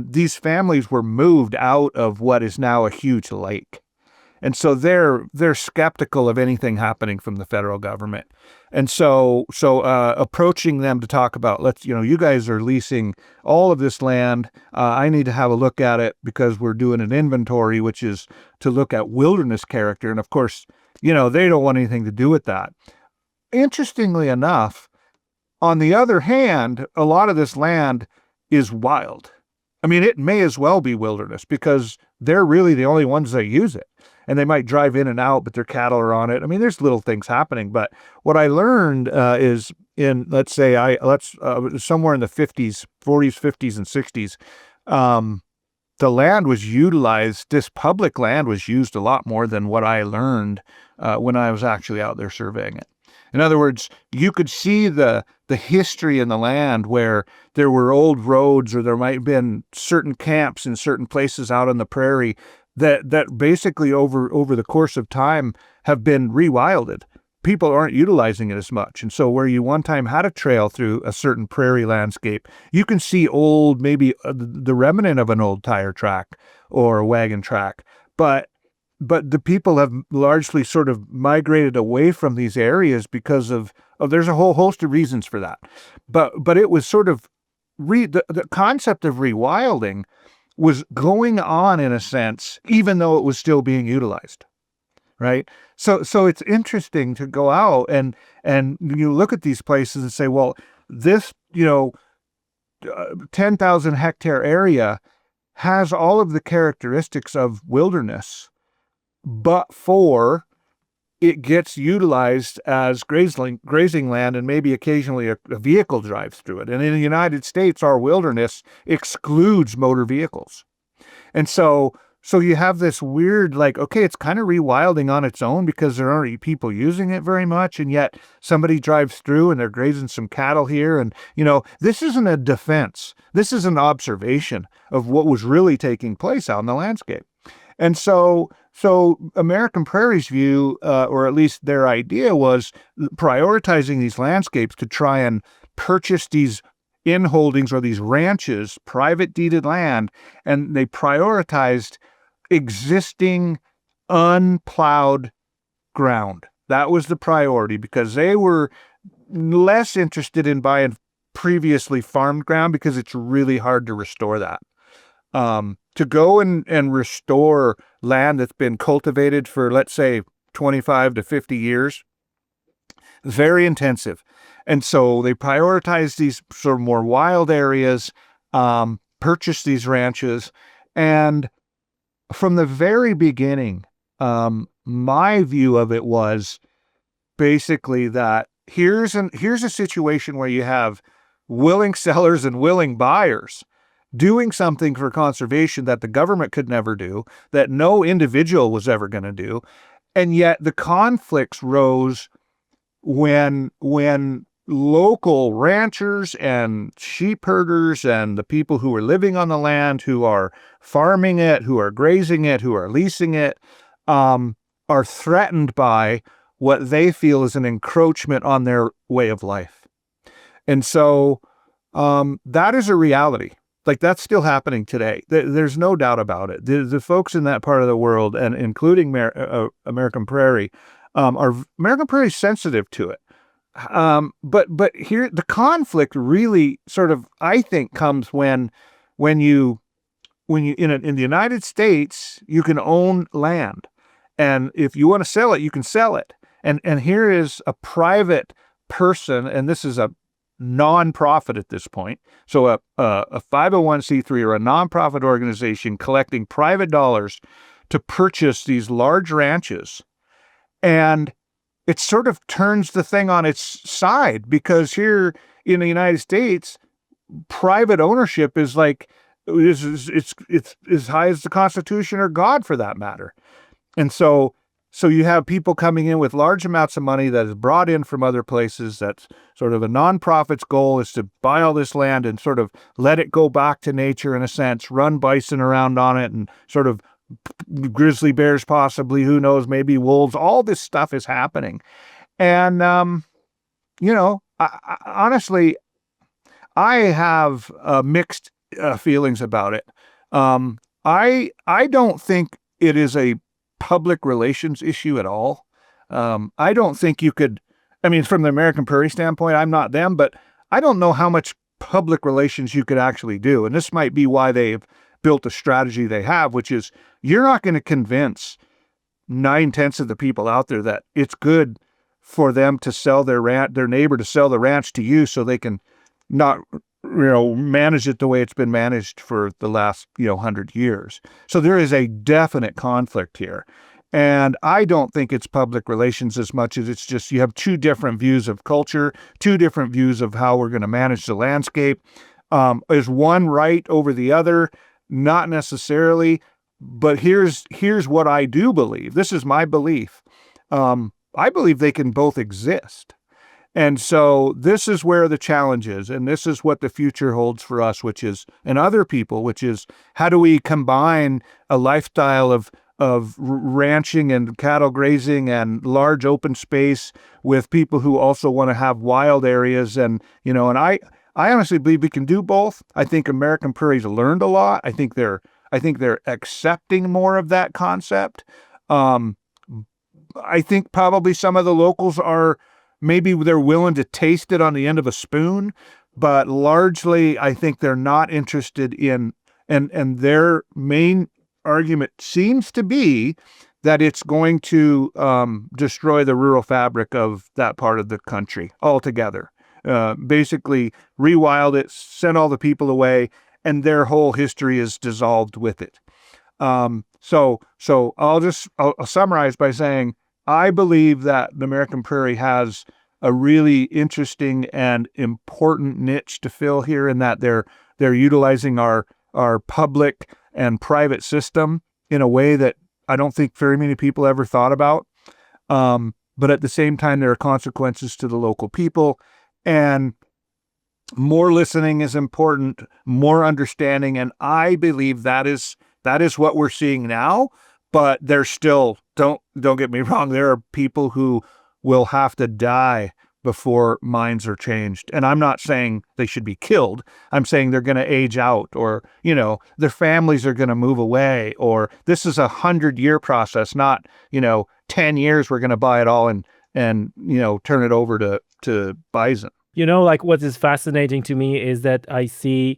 these families were moved out of what is now a huge lake. And so they're skeptical of anything happening from the federal government. And so approaching them to talk about, you guys are leasing all of this land. I need to have a look at it because we're doing an inventory, which is to look at wilderness character. And of course, they don't want anything to do with that. Interestingly enough, on the other hand, a lot of this land is wild. I mean, it may as well be wilderness because they're really the only ones that use it. And they might drive in and out, but their cattle are on it. I mean, there's little things happening. But what I learned is in, somewhere in the 40s, 50s, and 60s, the land was utilized. This public land was used a lot more than what I learned when I was actually out there surveying it. In other words, you could see the history in the land where there were old roads, or there might have been certain camps in certain places out on the prairie that basically over the course of time have been rewilded. People aren't utilizing it as much. And so where you one time had a trail through a certain prairie landscape, you can see maybe the remnant of an old tire track or a wagon track. But the people have largely sort of migrated away from these areas because of there's a whole host of reasons for that. But it was sort of the concept of rewilding was going on in a sense, even though it was still being utilized, right? So it's interesting to go out and you look at these places and say, well, this 10,000 hectare area has all of the characteristics of wilderness, but it gets utilized as grazing land, and maybe occasionally a vehicle drives through it. And in the United States, our wilderness excludes motor vehicles. And so you have this weird, it's kind of rewilding on its own because there aren't people using it very much, and yet somebody drives through and they're grazing some cattle here. And, this isn't a defense. This is an observation of what was really taking place out in the landscape. And so American Prairie's view, or at least their idea, was prioritizing these landscapes to try and purchase these inholdings or these ranches, private deeded land, and they prioritized existing unplowed ground. That was the priority because they were less interested in buying previously farmed ground because it's really hard to restore that. To go and restore land that's been cultivated for, let's say, 25 to 50 years, very intensive. And so they prioritize these sort of more wild areas, purchase these ranches. And from the very beginning, my view of it was basically that here's a situation where you have willing sellers and willing buyers doing something for conservation that the government could never do, that no individual was ever going to do. And yet the conflicts rose when local ranchers and sheep herders and the people who are living on the land, who are farming it, who are grazing it, who are leasing it, are threatened by what they feel is an encroachment on their way of life. And so that is a reality. Like, that's still happening today. There's no doubt about it. The folks in that part of the world, and including American Prairie, are American Prairie sensitive to it. But here, the conflict really sort of, I think, comes when you in the United States, you can own land. And if you want to sell it, you can sell it. And here is a private person, and this is a nonprofit at this point. So a 501c3 or a nonprofit organization collecting private dollars to purchase these large ranches. And it sort of turns the thing on its side, because here in the United States, private ownership is like, it's as high as the Constitution or God, for that matter. And so you have people coming in with large amounts of money that is brought in from other places. That's sort of a nonprofit's goal, is to buy all this land and sort of let it go back to nature in a sense, run bison around on it, and sort of grizzly bears, possibly, who knows, maybe wolves. All this stuff is happening. And, honestly, I have mixed feelings about it. I don't think it is a public relations issue at all. I don't think you could, from the American Prairie standpoint, I'm not them, but I don't know how much public relations you could actually do. And this might be why they've built a strategy they have, which is, you're not going to convince 9/10 of the people out there that it's good for them to sell their neighbor to sell the ranch to you, so they can not, manage it the way it's been managed for the last, 100 years. So there is a definite conflict here. And I don't think it's public relations as much as it's just, you have two different views of culture, two different views of how we're going to manage the landscape. Is one right over the other? Not necessarily. But here's what I do believe. This is my belief. I believe they can both exist. And so this is where the challenge is, and this is what the future holds for us, and other people, which is, how do we combine a lifestyle of ranching and cattle grazing and large open space with people who also want to have wild areas, and I honestly believe we can do both. I think American Prairie's learned a lot. I think they're accepting more of that concept. I think probably some of the locals are, maybe they're willing to taste it on the end of a spoon, but largely I think they're not interested in, and their main argument seems to be that it's going to destroy the rural fabric of that part of the country altogether. Basically rewild it, send all the people away, and their whole history is dissolved with it. So I'll summarize by saying, I believe that the American Prairie has a really interesting and important niche to fill here, in that they're utilizing our public and private system in a way that I don't think very many people ever thought about. But at the same time, there are consequences to the local people, and more listening is important, more understanding, and I believe that is what we're seeing now. But there's still, don't get me wrong, there are people who will have to die before minds are changed. And I'm not saying they should be killed. I'm saying they're going to age out, or, their families are going to move away, or this is a 100-year process, not, 10 years, we're going to buy it all and turn it over to bison. Like what is fascinating to me is that I see,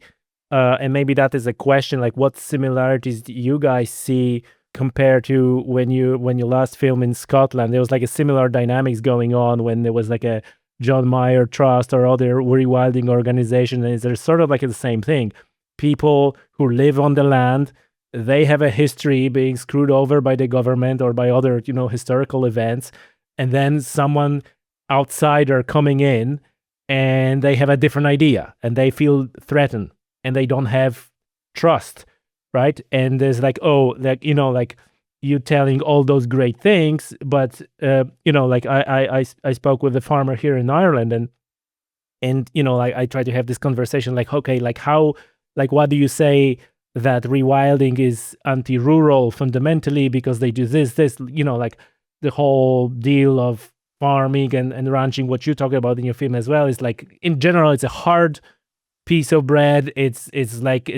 and maybe that is a question, like what similarities do you guys see compared to when you last filmed in Scotland? There was like a similar dynamics going on when there was like a John Mayer Trust or other rewilding organization, and it's sort of like the same thing. People who live on the land, they have a history being screwed over by the government or by other, historical events, and then someone outsider coming in, and they have a different idea, and they feel threatened, and they don't have trust, right? And there's like, like you telling all those great things, but like I spoke with a farmer here in Ireland, and like I try to have this conversation, like, okay, like how, like what do you say that rewilding is anti-rural fundamentally because they do this, like the whole deal of farming and ranching, what you talk about in your film as well, is like in general it's a hard piece of bread. It's like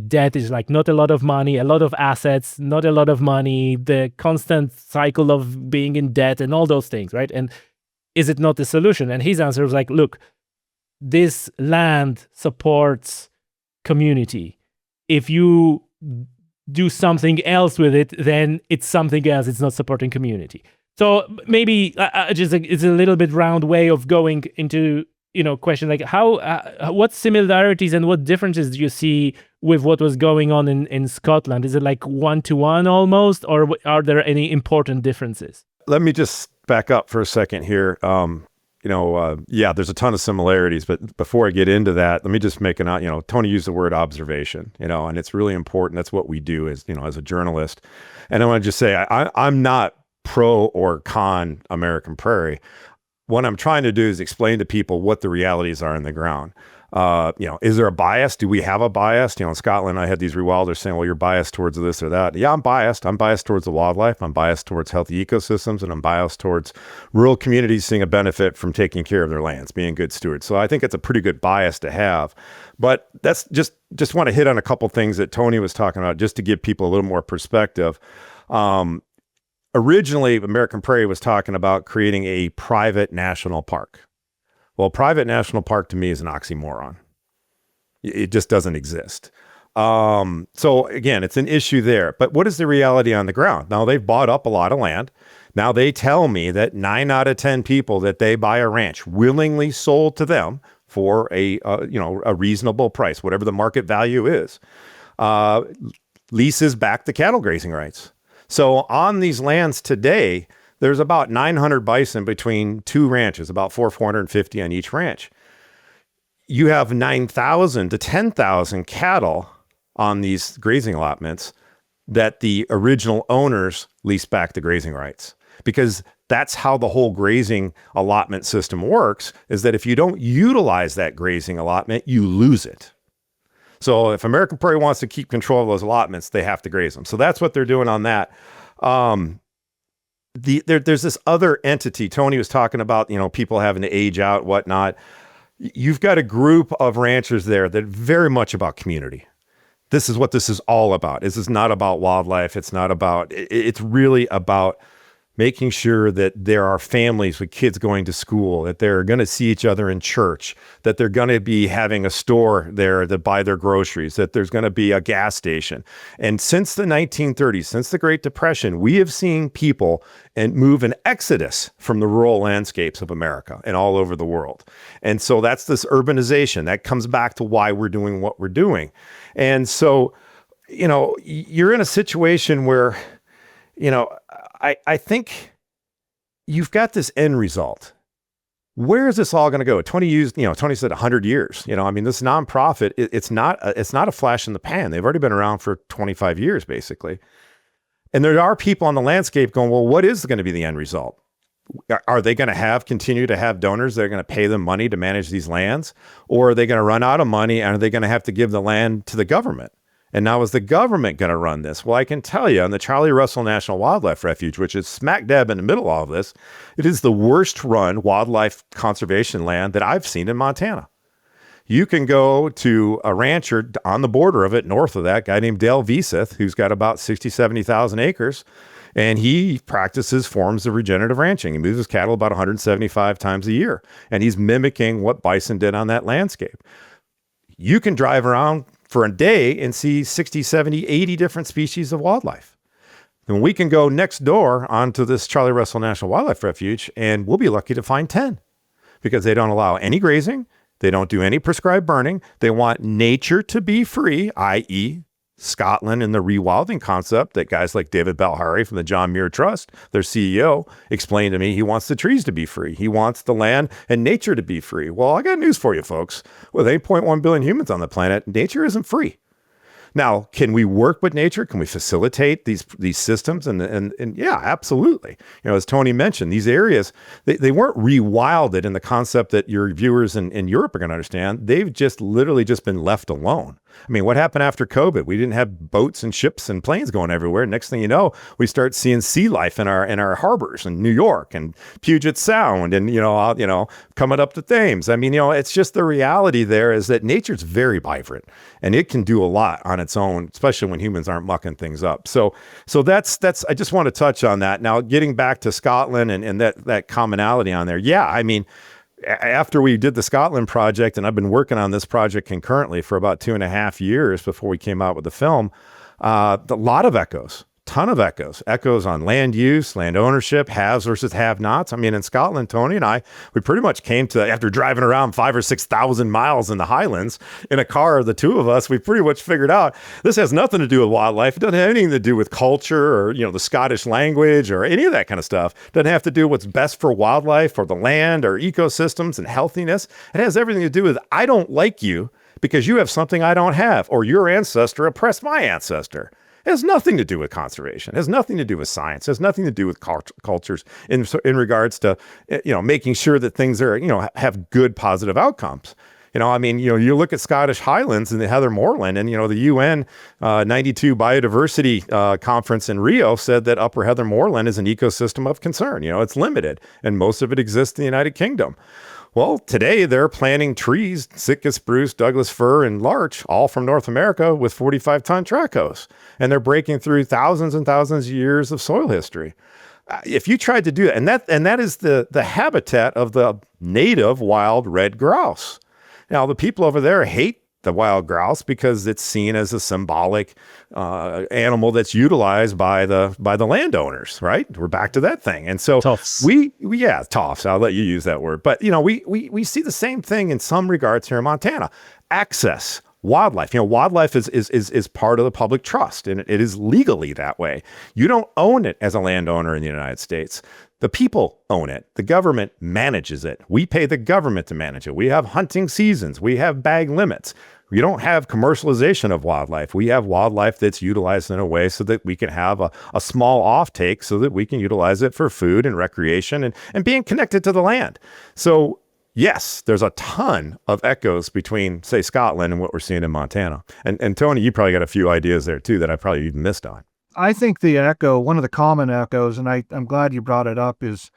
debt is like not a lot of money, a lot of assets, not a lot of money, the constant cycle of being in debt and all those things, right? And is it not the solution? And his answer was like, look, this land supports community. If you do something else with it, then it's something else. It's not supporting community. So maybe just it's a little bit round way of going into question, like how what similarities and what differences do you see with what was going on in Scotland? Is it like 1-to-1 almost, or are there any important differences? Let me just back up for a second here. Yeah, there's a ton of similarities, but before I get into that, let me just make Tony used the word observation, and it's really important. That's what we do as a journalist. And I want to just say, I'm not pro or con American Prairie. What I'm trying to do is explain to people what the realities are on the ground. Is there a bias? Do we have a bias? In Scotland, I had these rewilders saying, well, you're biased towards this or that. Yeah, I'm biased. I'm biased towards the wildlife. I'm biased towards healthy ecosystems, and I'm biased towards rural communities seeing a benefit from taking care of their lands, being good stewards. So I think it's a pretty good bias to have. But that's just want to hit on a couple things that Tony was talking about, just to give people a little more perspective. Originally, American Prairie was talking about creating a private national park. Well, private national park to me is an oxymoron. It just doesn't exist. So again, it's an issue there. But what is the reality on the ground? Now, they've bought up a lot of land. Now, they tell me that 9 out of 10 people that they buy a ranch willingly sold to them for a reasonable price, whatever the market value is, leases back the cattle grazing rights. So on these lands today, there's about 900 bison between 2 ranches, about 450 on each ranch. You have 9,000 to 10,000 cattle on these grazing allotments that the original owners lease back the grazing rights, because that's how the whole grazing allotment system works, is that if you don't utilize that grazing allotment, you lose it. So if American Prairie wants to keep control of those allotments, they have to graze them. So that's what they're doing on that. There's this other entity. Tony was talking about, people having to age out, whatnot. You've got a group of ranchers there that are very much about community. This is what this is all about. This is not about wildlife. It's not about, it's really about making sure that there are families with kids going to school, that they're going to see each other in church, that they're going to be having a store there to buy their groceries, that there's going to be a gas station. And since the 1930s, since the Great Depression, we have seen people move an exodus from the rural landscapes of America and all over the world. And so that's this urbanization that comes back to why we're doing what we're doing. And so, you're in a situation where, I think you've got this end result. Where is this all going to go? Tony said 100 years. This nonprofit, it's not a flash in the pan. They've already been around for 25 years, basically. And there are people on the landscape going, well, what is going to be the end result? Are they going to continue to have donors that are going to pay them money to manage these lands? Or are they going to run out of money, and are they going to have to give the land to the government? And now, is the government going to run this? Well, I can tell you, on the Charlie Russell National Wildlife Refuge, which is smack dab in the middle of all of this, it is the worst run wildlife conservation land that I've seen in Montana. You can go to a rancher on the border of it, north of that, guy named Dale Veseth, who's got about 60,000, 70,000 acres. And he practices forms of regenerative ranching. He moves his cattle about 175 times a year. And he's mimicking what bison did on that landscape. You can drive around for a day and see 60, 70, 80 different species of wildlife. And we can go next door onto this Charlie Russell National Wildlife Refuge, and we'll be lucky to find 10 because they don't allow any grazing. They don't do any prescribed burning. They want nature to be free, i.e., Scotland and the rewilding concept that guys like David Balhary from the John Muir Trust, their CEO, explained to me. He wants the trees to be free. He wants the land and nature to be free. Well, I got news for you, folks. With 8.1 billion humans on the planet, nature isn't free. Now, can we work with nature? Can we facilitate these systems? And yeah, absolutely. As Tony mentioned, these areas, they weren't rewilded in the concept that your viewers in Europe are going to understand. They've just literally just been left alone. I mean, what happened after COVID? We didn't have boats and ships and planes going everywhere. Next thing you know, we start seeing sea life in our harbors in New York and Puget Sound and, coming up to Thames. I mean, it's just the reality there is that nature's very vibrant and it can do a lot on its own, especially when humans aren't mucking things up. So that's, I just want to touch on that. Now, getting back to Scotland and that commonality on there. Yeah, I mean, after we did the Scotland project, and I've been working on this project concurrently for about 2.5 years before we came out with the film, a lot of ton of echoes on land use, land ownership, haves versus have-nots. I mean, in Scotland, Tony and I, we pretty much came to, after driving around 5,000 or 6,000 miles in the Highlands in a car, the two of us, we pretty much figured out this has nothing to do with wildlife. It doesn't have anything to do with culture or, the Scottish language or any of that kind of stuff. It doesn't have to do what's best for wildlife or the land or ecosystems and healthiness. It has everything to do with, I don't like you because you have something I don't have, or your ancestor oppressed my ancestor. It has nothing to do with conservation. It has nothing to do with science. It has nothing to do with cultures in regards to, making sure that things are, have good positive outcomes. You look at Scottish Highlands and the Heather Moorland and, the UN 92 biodiversity conference in Rio said that Upper Heather Moorland is an ecosystem of concern. It's limited and most of it exists in the United Kingdom. Well, today they're planting trees, Sitka spruce, Douglas fir, and larch, all from North America with 45-ton track hoes. And they're breaking through thousands and thousands of years of soil history. If you tried to do that, and that is the habitat of the native wild red grouse. Now, the people over there hate the wild grouse because it's seen as a symbolic animal that's utilized by the landowners, right? We're back to that thing. And so Toffs. Toffs. I'll let you use that word. But, we see the same thing in some regards here in Montana. Access. Wildlife. Wildlife is part of the public trust, and it is legally that way. You don't own it as a landowner in the United States. The people own it. The government manages it. We pay the government to manage it. We have hunting seasons. We have bag limits. We don't have commercialization of wildlife. We have wildlife that's utilized in a way so that we can have a small offtake so that we can utilize it for food and recreation and being connected to the land. So yes, there's a ton of echoes between, say, Scotland and what we're seeing in Montana. And Tony, you probably got a few ideas there too that I probably even missed on. I think the echo, one of the common echoes, and I'm glad you brought it up, is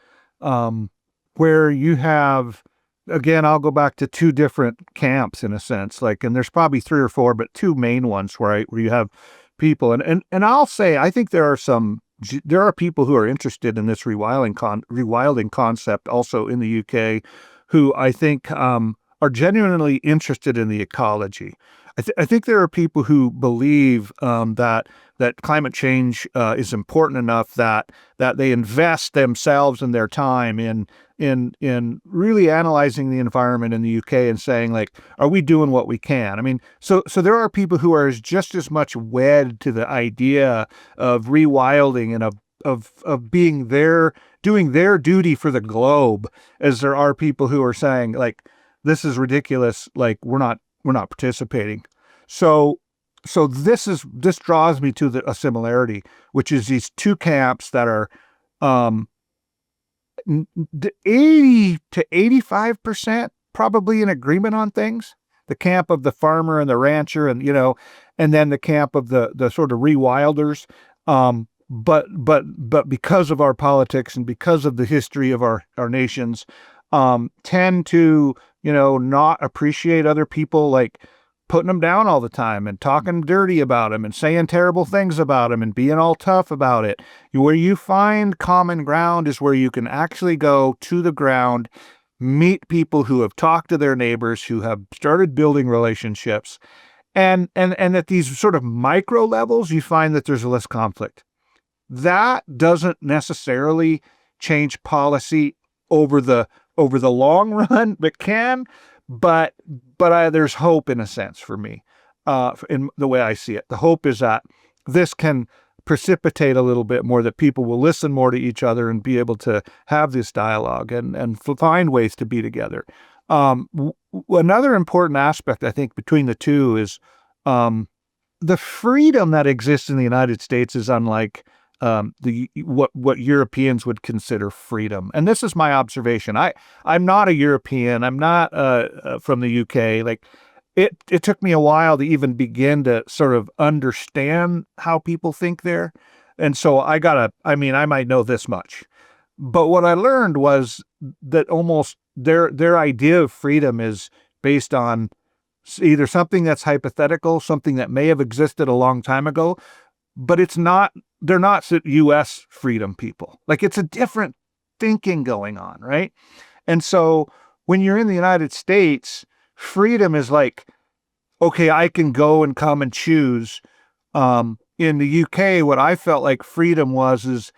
where you have, again, I'll go back to two different camps in a sense, and there's probably 3 or 4, but 2 main ones where you have people. And I'll say, I think there are people who are interested in this rewilding concept also in the UK who I think are genuinely interested in the ecology. I think there are people who believe that climate change is important enough that they invest themselves and their time in really analyzing the environment in the UK and saying, are we doing what we can? I mean, so there are people who are just as much wed to the idea of rewilding and of being there, doing their duty for the globe, as there are people who are saying, this is ridiculous, we're not participating. So this draws me to a similarity, which is these two camps that are 80 to 85% probably in agreement on things. The camp of the farmer and the rancher, and then the camp of the sort of rewilders. But because of our politics and because of the history of our nations, tend to not appreciate other people putting them down all the time and talking dirty about them and saying terrible things about them and being all tough about it. Where you find common ground is where you can actually go to the ground, meet people who have talked to their neighbors, who have started building relationships. And at these sort of micro levels, you find that there's less conflict. That doesn't necessarily change policy over the long run, but can. But there's hope in a sense for me, in the way I see it. The hope is that this can precipitate a little bit more, that people will listen more to each other and be able to have this dialogue and find ways to be together. Another important aspect, I think, between the two is the freedom that exists in the United States is unlike what Europeans would consider freedom. And this is my observation. I'm not a European. I'm not from the UK. Like it took me a while to even begin to sort of understand how people think there. And so I might know this much. But what I learned was that almost their idea of freedom is based on either something that's hypothetical, something that may have existed a long time ago, but they're not U.S. freedom people. Like it's a different thinking going on, right? And so when you're in the United States, freedom is like, okay, I can go and come and choose. In the UK, what I felt like freedom is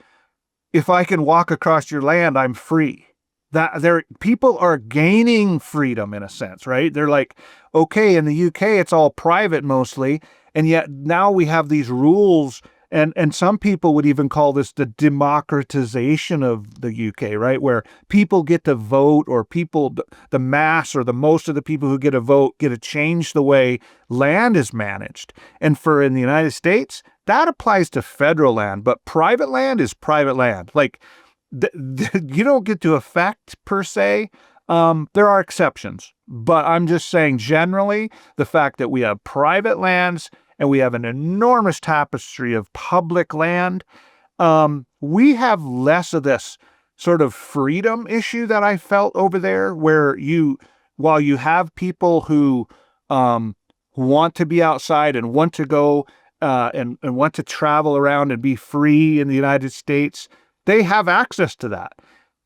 if I can walk across your land, I'm free. People are gaining freedom in a sense, right? They're like, okay, in the UK, it's all private mostly. And yet now we have these rules, and some people would even call this the democratization of the UK, right? Where people get to vote, or the mass or the most of the people who get a vote get to change the way land is managed. And in the United States, that applies to federal land, but private land is private land. Like you don't get to affect per se. There are exceptions, but I'm just saying generally the fact that we have private lands and we have an enormous tapestry of public land, we have less of this sort of freedom issue that I felt over there, where while you have people who want to be outside and want to go and want to travel around and be free in the United States, they have access to that.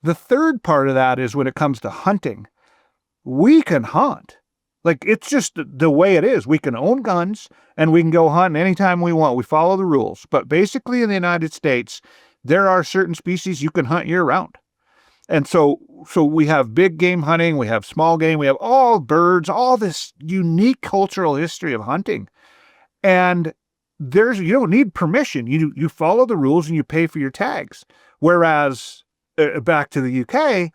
The third part of that is when it comes to hunting, we can hunt. Like, it's just the way it is. We can own guns and we can go hunt anytime we want. We follow the rules. But basically in the United States, there are certain species you can hunt year round. And so we have big game hunting, we have small game, we have all birds, all this unique cultural history of hunting. And you don't need permission. You follow the rules and you pay for your tags. Whereas back to the UK,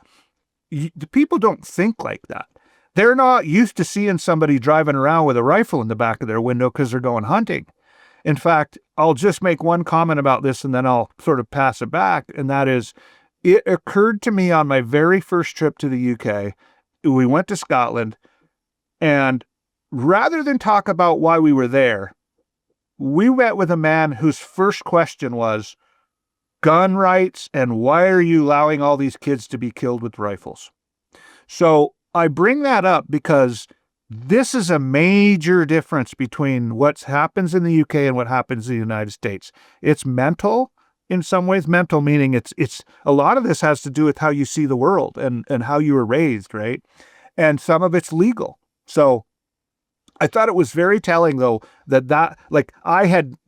the people don't think like that. They're not used to seeing somebody driving around with a rifle in the back of their window because they're going hunting. In fact, I'll just make one comment about this and then I'll sort of pass it back. And that is, it occurred to me on my very first trip to the UK, we went to Scotland, and rather than talk about why we were there, we met with a man whose first question was gun rights and why are you allowing all these kids to be killed with rifles? So I bring that up because this is a major difference between what happens in the UK and what happens in the United States. It's mental in some ways, mental meaning it's a lot of this has to do with how you see the world and how you were raised, right? And some of it's legal. So I thought it was very telling, though, that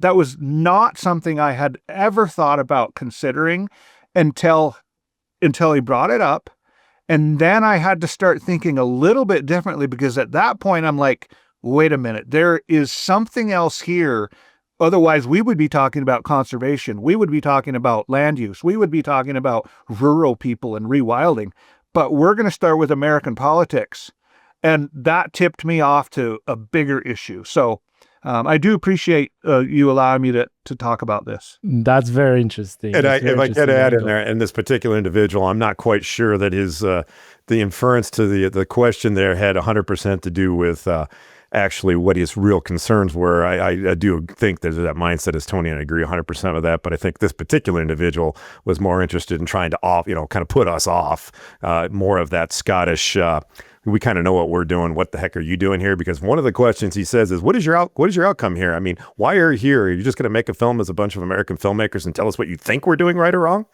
was not something I had ever thought about considering until he brought it up. And then I had to start thinking a little bit differently, because at that point I'm like, wait a minute, there is something else here. Otherwise, we would be talking about conservation. We would be talking about land use. We would be talking about rural people and rewilding. But we're going to start with American politics. And that tipped me off to a bigger issue. So I do appreciate you allowing me to talk about this. That's very interesting. And if I could add in there, and this particular individual, I'm not quite sure that the inference to the question there had 100% to do with actually what his real concerns were. I do think that mindset is Tony, and I agree 100% with that. But I think this particular individual was more interested in trying to kind of put us off more of that Scottish we kind of know what we're doing. What the heck are you doing here? Because one of the questions he says is, what is your outcome here? I mean, why are you here? Are you just going to make a film as a bunch of American filmmakers and tell us what you think we're doing right or wrong?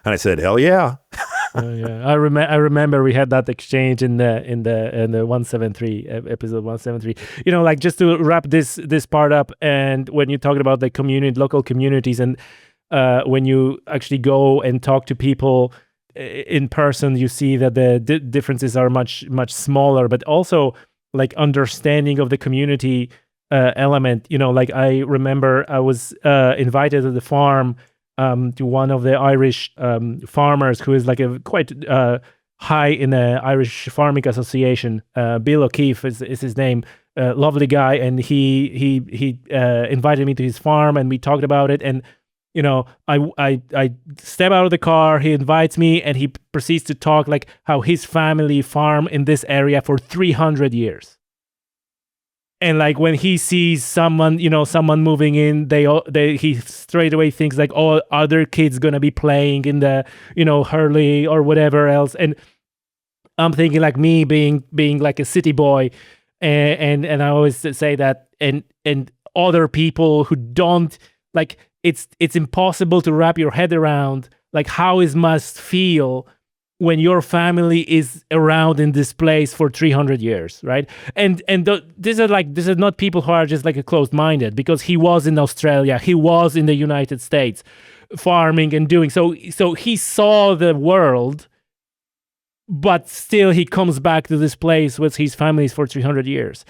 And I said, hell yeah. Yeah, I remember we had that exchange in the 173 episode 173. Like, just to wrap this part up, and when you're talking about the local communities, and when you actually go and talk to people in person, you see that the differences are much smaller, but also like understanding of the community element. Like, I remember I was invited to the farm, to one of the Irish farmers who is like a quite high in the Irish Farming Association. Bill O'Keefe is his name. Lovely guy, and he invited me to his farm, and we talked about it. And I step out of the car. He invites me, and he proceeds to talk like how his family farm in this area for 300 years. And like, when he sees someone moving in, he straight away thinks like, oh, are there kids gonna be playing in the, hurley or whatever else? And I'm thinking, like, me being like a city boy, and I always say that, and other people who don't, like, it's impossible to wrap your head around like how it must feel when your family is around in this place for 300 years, right? And these are not people who are just like a closed-minded, because he was in Australia, he was in the United States farming and doing so he saw the world, but still he comes back to this place with his families for 300 years.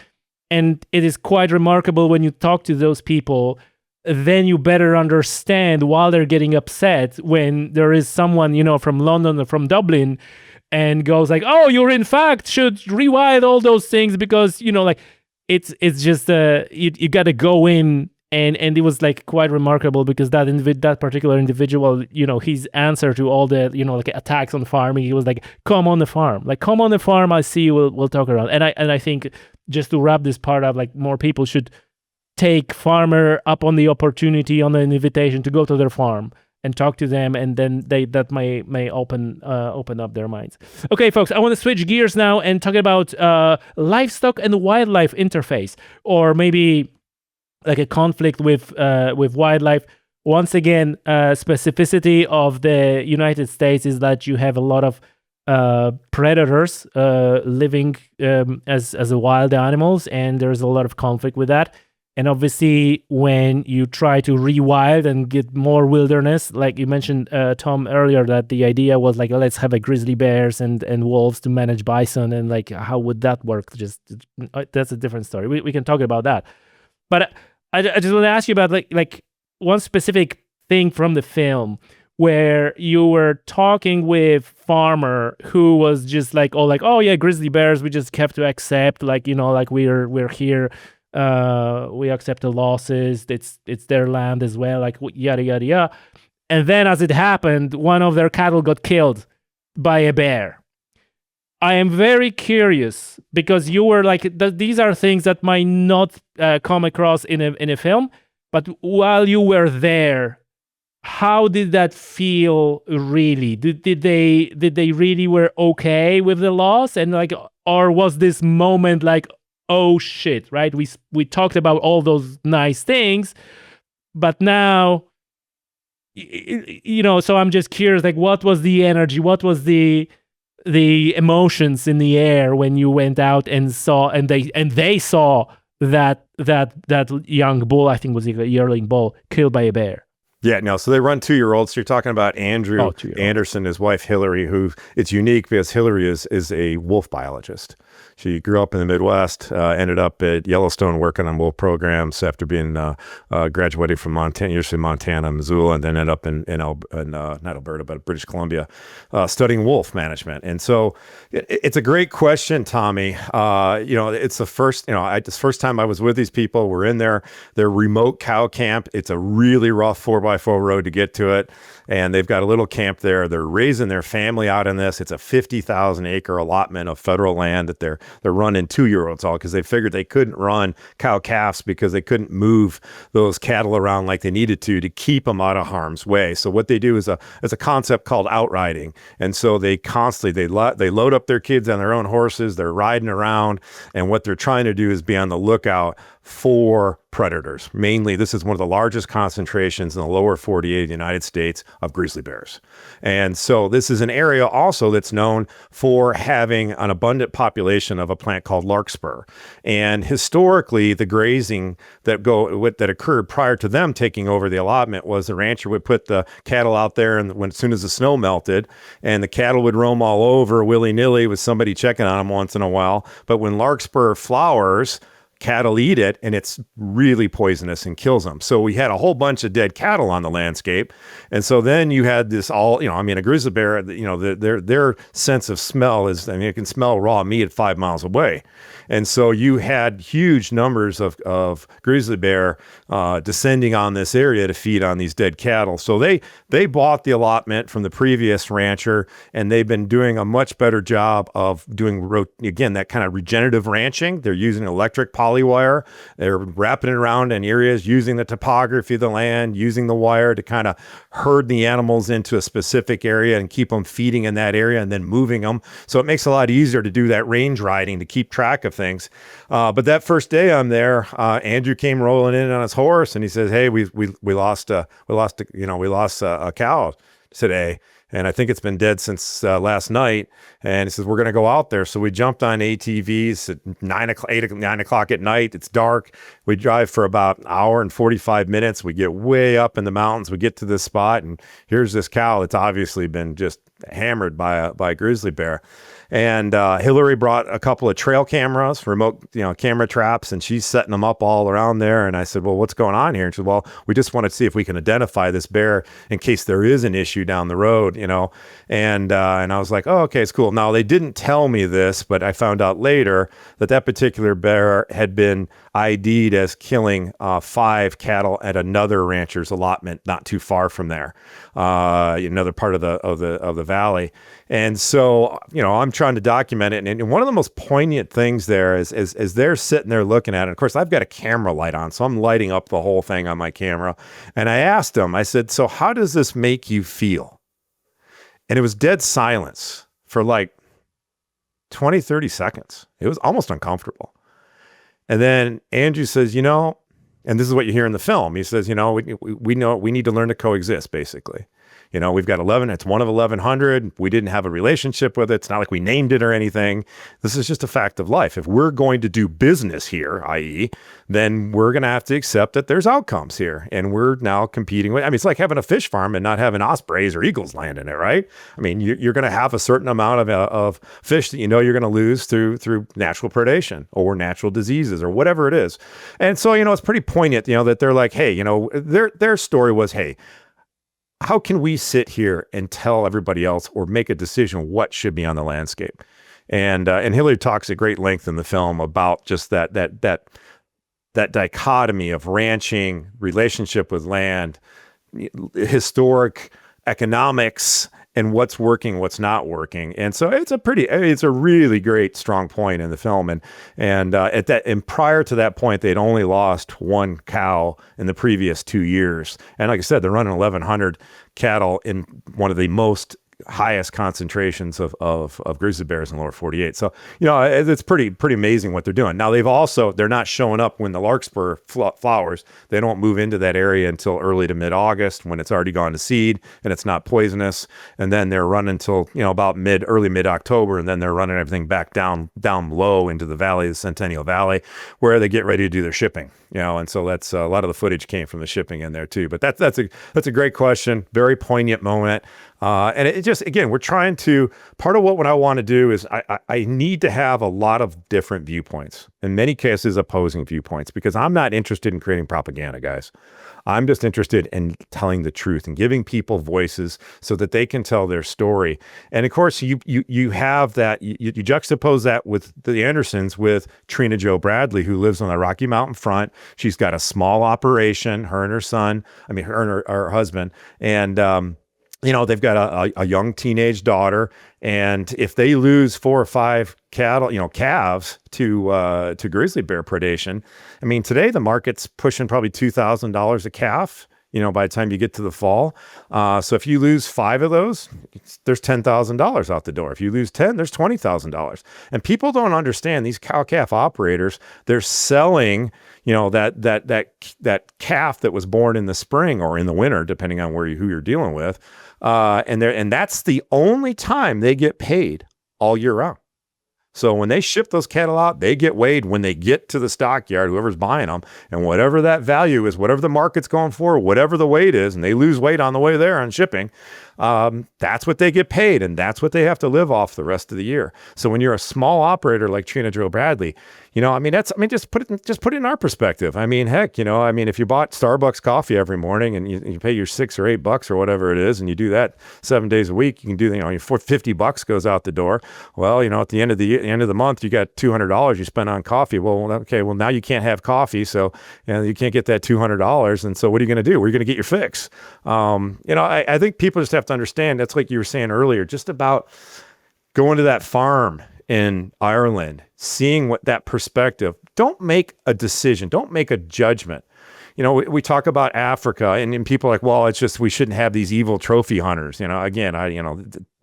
And it is quite remarkable when you talk to those people. Then you better understand why they're getting upset when there is someone, from London or from Dublin, and goes like, oh, you're in fact should rewild all those things, because, like, it's just, you got to go in, and it was like quite remarkable, because that particular individual, his answer to all the, like, attacks on farming, he was like, come on the farm, I see you, we'll talk around. And I think, just to wrap this part up, like, more people should take farmer up on the opportunity, on the invitation to go to their farm and talk to them, and then that may open up their minds. Okay, folks, I want to switch gears now and talk about livestock and wildlife interface, or maybe like a conflict with wildlife. Once again, specificity of the United States is that you have a lot of predators living as wild animals, and there's a lot of conflict with that. And obviously, when you try to rewild and get more wilderness, like you mentioned, Tom, earlier, that the idea was like, let's have a grizzly bears and wolves to manage bison, and like, how would that work? That's a different story. We can talk about that. But I just want to ask you about like one specific thing from the film, where you were talking with farmer who was just like, oh yeah, grizzly bears, we just have to accept, like, like we're here. We accept the losses. It's their land as well, like, yada yada yada. And then, as it happened, one of their cattle got killed by a bear. I am very curious, because you were like, these are things that might not come across in a film, but while you were there, how did that feel really? Did they really were okay with the loss, and like, or was this moment like, oh shit, right? We talked about all those nice things, but now, so I'm just curious, like, what was the energy? What was the emotions in the air when you went out and saw, and they saw that young bull, I think it was a yearling bull, killed by a bear? Yeah, no. So they run 2-year-olds. So you're talking about Andrew Anderson, his wife Hillary, who, it's unique because Hillary is a wolf biologist. She grew up in the Midwest, ended up at Yellowstone working on wolf programs after being graduated from University of Montana, Missoula, and then ended up in not Alberta, but British Columbia, studying wolf management. And so it's a great question, Tommy. It's the first, this first time I was with these people. We're in their remote cow camp. It's a really rough 4x4 4x4 road to get to it. And they've got a little camp there. They're raising their family out in this. It's a 50,000 acre allotment of federal land that they're running 2-year-olds all, because they figured they couldn't run cow calves because they couldn't move those cattle around like they needed to keep them out of harm's way. So what they do is a concept called outriding. And so they constantly, they load up their kids on their own horses. They're riding around. And what they're trying to do is be on the lookout for predators. Mainly, this is one of the largest concentrations in the lower 48 of the United States of grizzly bears. And so this is an area also that's known for having an abundant population of a plant called larkspur. And historically, the grazing that occurred prior to them taking over the allotment was the rancher would put the cattle out there, and as soon as the snow melted, and the cattle would roam all over willy-nilly with somebody checking on them once in a while. But when larkspur flowers, cattle eat it, and it's really poisonous and kills them. So we had a whole bunch of dead cattle on the landscape. And so then you had this a grizzly bear, their sense of smell is, it can smell raw meat at 5 miles away. And so you had huge numbers of grizzly bear descending on this area to feed on these dead cattle. So they bought the allotment from the previous rancher, and they've been doing a much better job of doing, again, that kind of regenerative ranching. They're using electric polywire. They're wrapping it around in areas, using the topography of the land, using the wire to kind of herd the animals into a specific area and keep them feeding in that area and then moving them. So it makes it a lot easier to do that range riding, to keep track of things. But that first day I'm there, Andrew came rolling in on his horse, and he says, "Hey, we lost a cow today. And I think it's been dead since last night." And he says, "We're going to go out there." So we jumped on ATVs at 9 o'clock at night. It's dark. We drive for about an hour and 45 minutes. We get way up in the mountains. We get to this spot, and here's this cow that's obviously been just hammered by a grizzly bear. And Hillary brought a couple of trail cameras, remote camera traps, and she's setting them up all around there. And I said, "Well, what's going on here?" And she said, "Well, we just want to see if we can identify this bear in case there is an issue down the road, And I was like, "Oh, okay, it's cool." Now, they didn't tell me this, but I found out later that particular bear had been ID'd as killing 5 cattle at another rancher's allotment not too far from there, another part of the valley. And so, I'm trying to document it. And one of the most poignant things there is they're sitting there looking at it. Of course, I've got a camera light on, so I'm lighting up the whole thing on my camera. And I asked them, I said, "So how does this make you feel?" And it was dead silence for like 20, 30 seconds. It was almost uncomfortable. And then Andrew says, and this is what you hear in the film. He says, we know we need to learn to coexist, basically. We've got 11, it's one of 1,100. We didn't have a relationship with it. It's not like we named it or anything. This is just a fact of life. If we're going to do business here, i.e., then we're going to have to accept that there's outcomes here. And we're now competing with, it's like having a fish farm and not having ospreys or eagles land in it, right? You're going to have a certain amount of fish that you're going to lose through natural predation or natural diseases or whatever it is. And so, it's pretty poignant, that they're like, hey, their story was, hey, how can we sit here and tell everybody else or make a decision what should be on the landscape? And Hillary talks at great length in the film about just that dichotomy of ranching, relationship with land, historic economics, and what's working, what's not working. And so it's a really great, strong point in the film. And prior to that point, they'd only lost 1 cow in the previous 2 years. And like I said, they're running 1,100 cattle in one of the most highest concentrations of grizzly bears in the lower 48. So, it's pretty amazing what they're doing. Now, they're not showing up when the larkspur flowers. They don't move into that area until early to mid-August when it's already gone to seed and it's not poisonous. And then they're running until, about early mid-October, and then they're running everything back down low into the valley, the Centennial Valley, where they get ready to do their shipping. And so that's a lot of the footage came from the shipping in there too. But that's a great question. Very poignant moment. And it just, again, we're trying to, part of what I want to do is I need to have a lot of different viewpoints, in many cases opposing viewpoints, because I'm not interested in creating propaganda, guys. I'm just interested in telling the truth and giving people voices so that they can tell their story. And of course, you have that, you juxtapose that with the Andersons, with Trina Jo Bradley, who lives on the Rocky Mountain front. She's got a small operation, her and her son, her and her husband. And, they've got a young teenage daughter, and if they lose 4 or 5 calves to grizzly bear predation, today the market's pushing probably $2,000 a calf. By the time you get to the fall. So if you lose 5 of those, there's $10,000 out the door. If you lose 10, there's $20,000. And people don't understand, these cow-calf operators, they're selling, that calf that was born in the spring or in the winter, depending on who you're dealing with. And that's the only time they get paid all year round. So when they ship those cattle out, they get weighed when they get to the stockyard, whoever's buying them, and whatever that value is, whatever the market's going for, whatever the weight is, and they lose weight on the way there on shipping, that's what they get paid, and that's what they have to live off the rest of the year. So when you're a small operator like Trina Jo Bradley, just put it in our perspective. Heck, if you bought Starbucks coffee every morning and you pay your $6 or $8 or whatever it is, and you do that 7 days a week, you can do, $50 goes out the door. Well, at the end of the month, you got $200 you spend on coffee. Well, okay, now you can't have coffee, so you can't get that $200. And so what are you going to do? Where are you going to get your fix? I think people just have to understand, that's like you were saying earlier, just about going to that farm in Ireland, seeing what that perspective. Don't make a decision. Don't make a judgment. We talk about Africa, and people are like, well, it's just, we shouldn't have these evil trophy hunters. Again,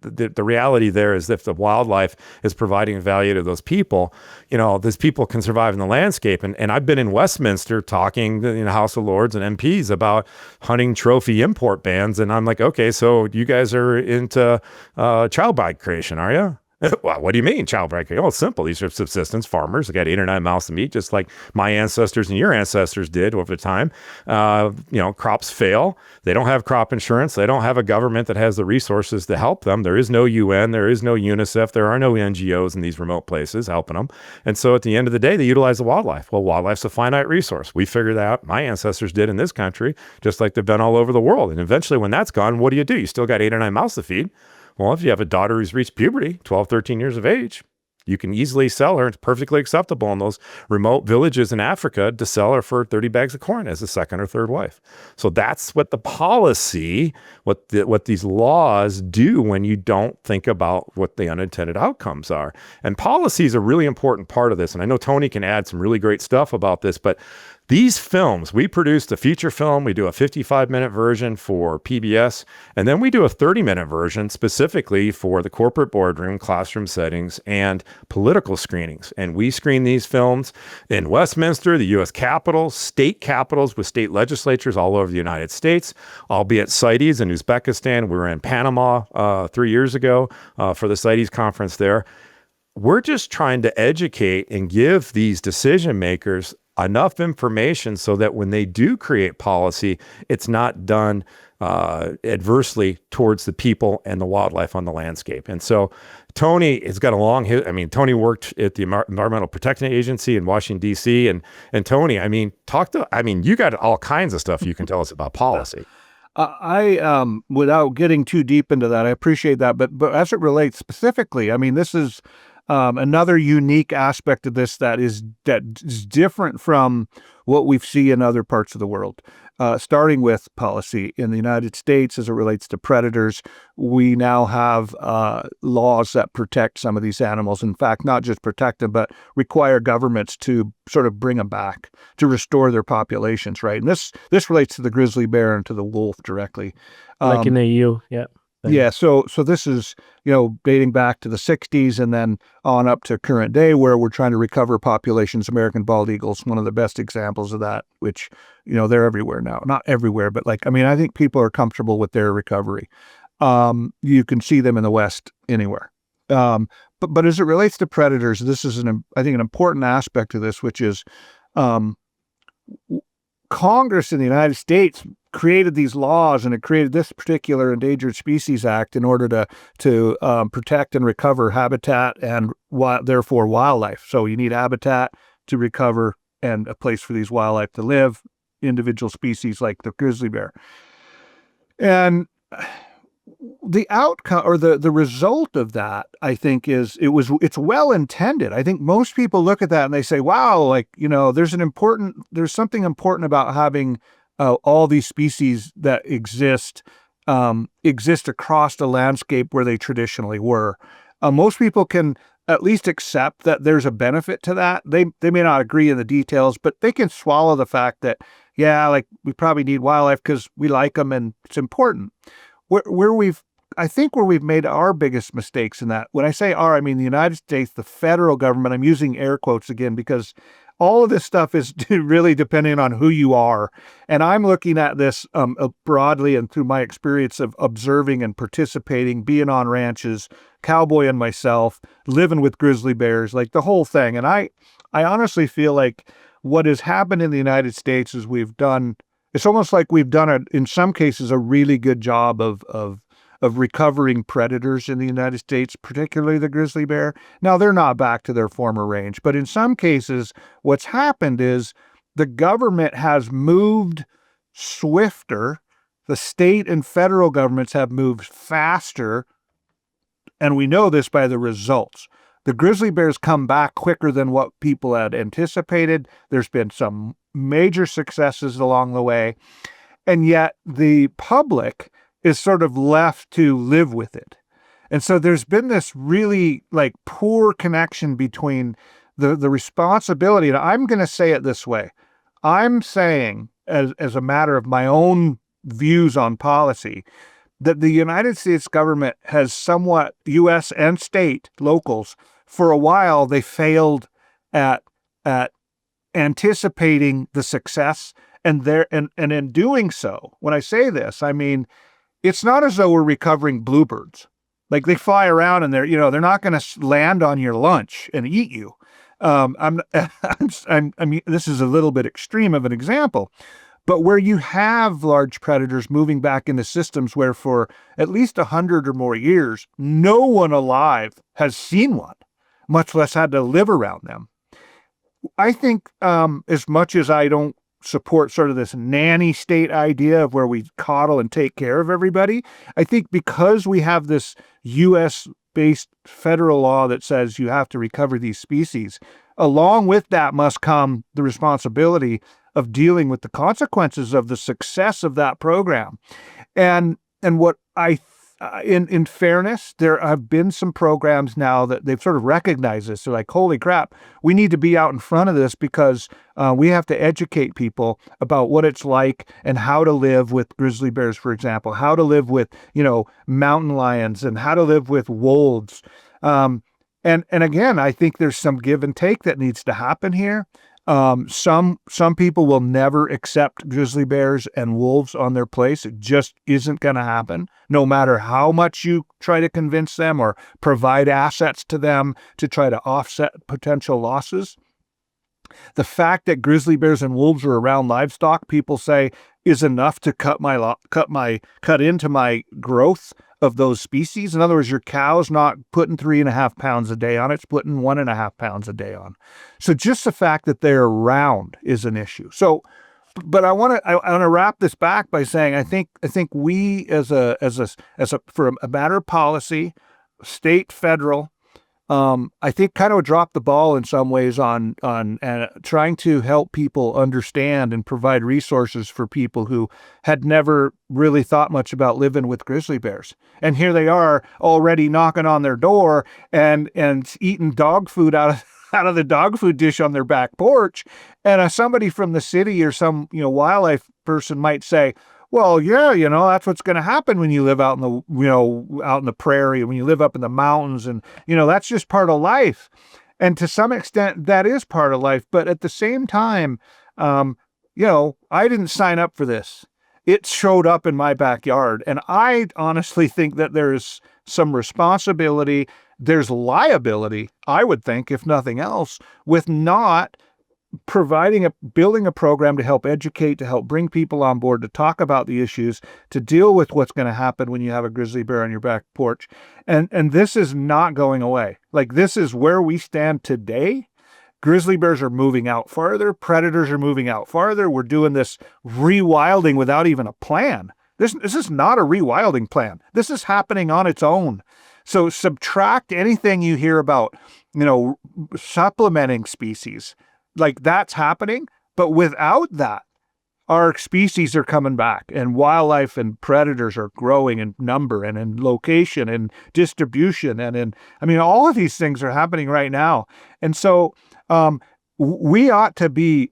the reality there is that if the wildlife is providing value to those people, those people can survive in the landscape. And I've been in Westminster talking in the House of Lords and MPs about hunting trophy import bans. And I'm like, okay, so you guys are into child bride creation, are you? Well, what do you mean, child bride creation? Oh, it's simple. These are subsistence farmers. They got 8 or 9 mouths to meat, just like my ancestors and your ancestors did over time. Crops fail. They don't have crop insurance. They don't have a government that has the resources to help them. There is no UN. There is no UNICEF. There are no NGOs in these remote places helping them. And so at the end of the day, they utilize the wildlife. Well, wildlife's a finite resource. We figured that out. My ancestors did in this country, just like they've done all over the world. And eventually when that's gone, what do? You still got 8 or 9 mouths to feed. Well, if you have a daughter who's reached puberty, 12, 13 years of age, you can easily sell her. It's perfectly acceptable in those remote villages in Africa to sell her for 30 bags of corn as a second or third wife. So that's what the policy, what these laws do when you don't think about what the unintended outcomes are. And policy is a really important part of this. And I know Tony can add some really great stuff about this, but these films, we produced a feature film, we do a 55-minute version for PBS, and then we do a 30-minute version specifically for the corporate boardroom, classroom settings, and political screenings. And we screen these films in Westminster, the U.S. Capitol, state capitals with state legislatures all over the United States. I'll be at CITES in Uzbekistan. We were in Panama 3 years ago for the CITES conference there. We're just trying to educate and give these decision makers enough information so that when they do create policy, it's not done adversely towards the people and the wildlife on the landscape. And so Tony has got a long history. Tony worked at the Environmental Protection Agency in Washington, D.C. And Tony, you got all kinds of stuff you can tell us about policy. I without getting too deep into that, I appreciate that. But as it relates specifically, this is another unique aspect of this that is different from what we see in other parts of the world. Starting with policy in the United States as it relates to predators, we now have laws that protect some of these animals. In fact, not just protect them, but require governments to sort of bring them back, to restore their populations, right? And this relates to the grizzly bear and to the wolf directly. Like in the EU, yeah. Yeah, so this is, dating back to the 60s and then on up to current day where we're trying to recover populations. American bald eagles, one of the best examples of that, which, they're everywhere now. Not everywhere, but I think people are comfortable with their recovery. You can see them in the West anywhere. But as it relates to predators, this is, I think, an important aspect of this, which is Congress in the United States created these laws, and it created this particular Endangered Species Act in order to protect and recover habitat and therefore wildlife. So you need habitat to recover and a place for these wildlife to live, individual species like the grizzly bear. And the outcome or the result of that, I think, is it's well intended. I think most people look at that and they say, wow, like, there's something important about having all these species that exist across the landscape where they traditionally were. Most people can at least accept that there's a benefit to that. They may not agree in the details, but they can swallow the fact that, yeah, like we probably need wildlife because we like them and it's important. Where we've made our biggest mistakes in that. When I say our, I mean the United States, the federal government. I'm using air quotes again because all of this stuff is really depending on who you are. And I'm looking at this broadly and through my experience of observing and participating, being on ranches, cowboying myself, living with grizzly bears, like the whole thing. And I honestly feel like what has happened in the United States is it's almost like we've done, in some cases, a really good job of recovering predators in the United States, particularly the grizzly bear. Now, they're not back to their former range, but in some cases, what's happened is the government has moved swifter. The state and federal governments have moved faster, and we know this by the results. The grizzly bears come back quicker than what people had anticipated. There's been some major successes along the way, and yet the public is sort of left to live with it. And so there's been this really like poor connection between the responsibility. And I'm going to say it this way. I'm saying, as a matter of my own views on policy, that the United States government has somewhat, U.S. and state locals, for a while they failed at anticipating the success, and in doing so, when I say this, I mean, it's not as though we're recovering bluebirds. Like they fly around and they're not going to land on your lunch and eat you. I mean, this is a little bit extreme of an example, but where you have large predators moving back into systems where for at least 100 or more years, no one alive has seen one, much less had to live around them. I think as much as I don't support sort of this nanny state idea of where we coddle and take care of everybody, I think because we have this U.S.-based federal law that says you have to recover these species, along with that must come the responsibility of dealing with the consequences of the success of that program. And what in fairness, there have been some programs now that they've sort of recognized this. They're like, holy crap, we need to be out in front of this because we have to educate people about what it's like and how to live with grizzly bears, for example, how to live with, mountain lions and how to live with wolves. And again, I think there's some give and take that needs to happen here. Some people will never accept grizzly bears and wolves on their place. It just isn't going to happen, no matter how much you try to convince them or provide assets to them to try to offset potential losses. The fact that grizzly bears and wolves are around livestock, people say, is enough to cut into my growth of those species. In other words, your cow's not putting 3.5 pounds a day on, it's putting 1.5 pounds a day on. So just the fact that they're around is an issue. So, but I want to wrap this back by saying I think we as for a matter of policy, state, federal, I think kind of dropped the ball in some ways on trying to help people understand and provide resources for people who had never really thought much about living with grizzly bears. And here they are already knocking on their door and eating dog food out of the dog food dish on their back porch. And somebody from the city or some, wildlife person might say, well, yeah, that's what's going to happen when you live out in the prairie, when you live up in the mountains, and, that's just part of life. And to some extent, that is part of life. But at the same time, I didn't sign up for this. It showed up in my backyard. And I honestly think that there's some responsibility, there's liability, I would think, if nothing else, with not building a program to help educate, to help bring people on board, to talk about the issues, to deal with what's going to happen when you have a grizzly bear on your back porch. And this is not going away. Like, this is where we stand today. Grizzly bears are moving out farther. Predators are moving out farther. We're doing this rewilding without even a plan. This is not a rewilding plan. This is happening on its own. So subtract anything you hear about, supplementing species. Like, that's happening. But without that, our species are coming back, and wildlife and predators are growing in number and in location and distribution. All of these things are happening right now. And so we ought to be,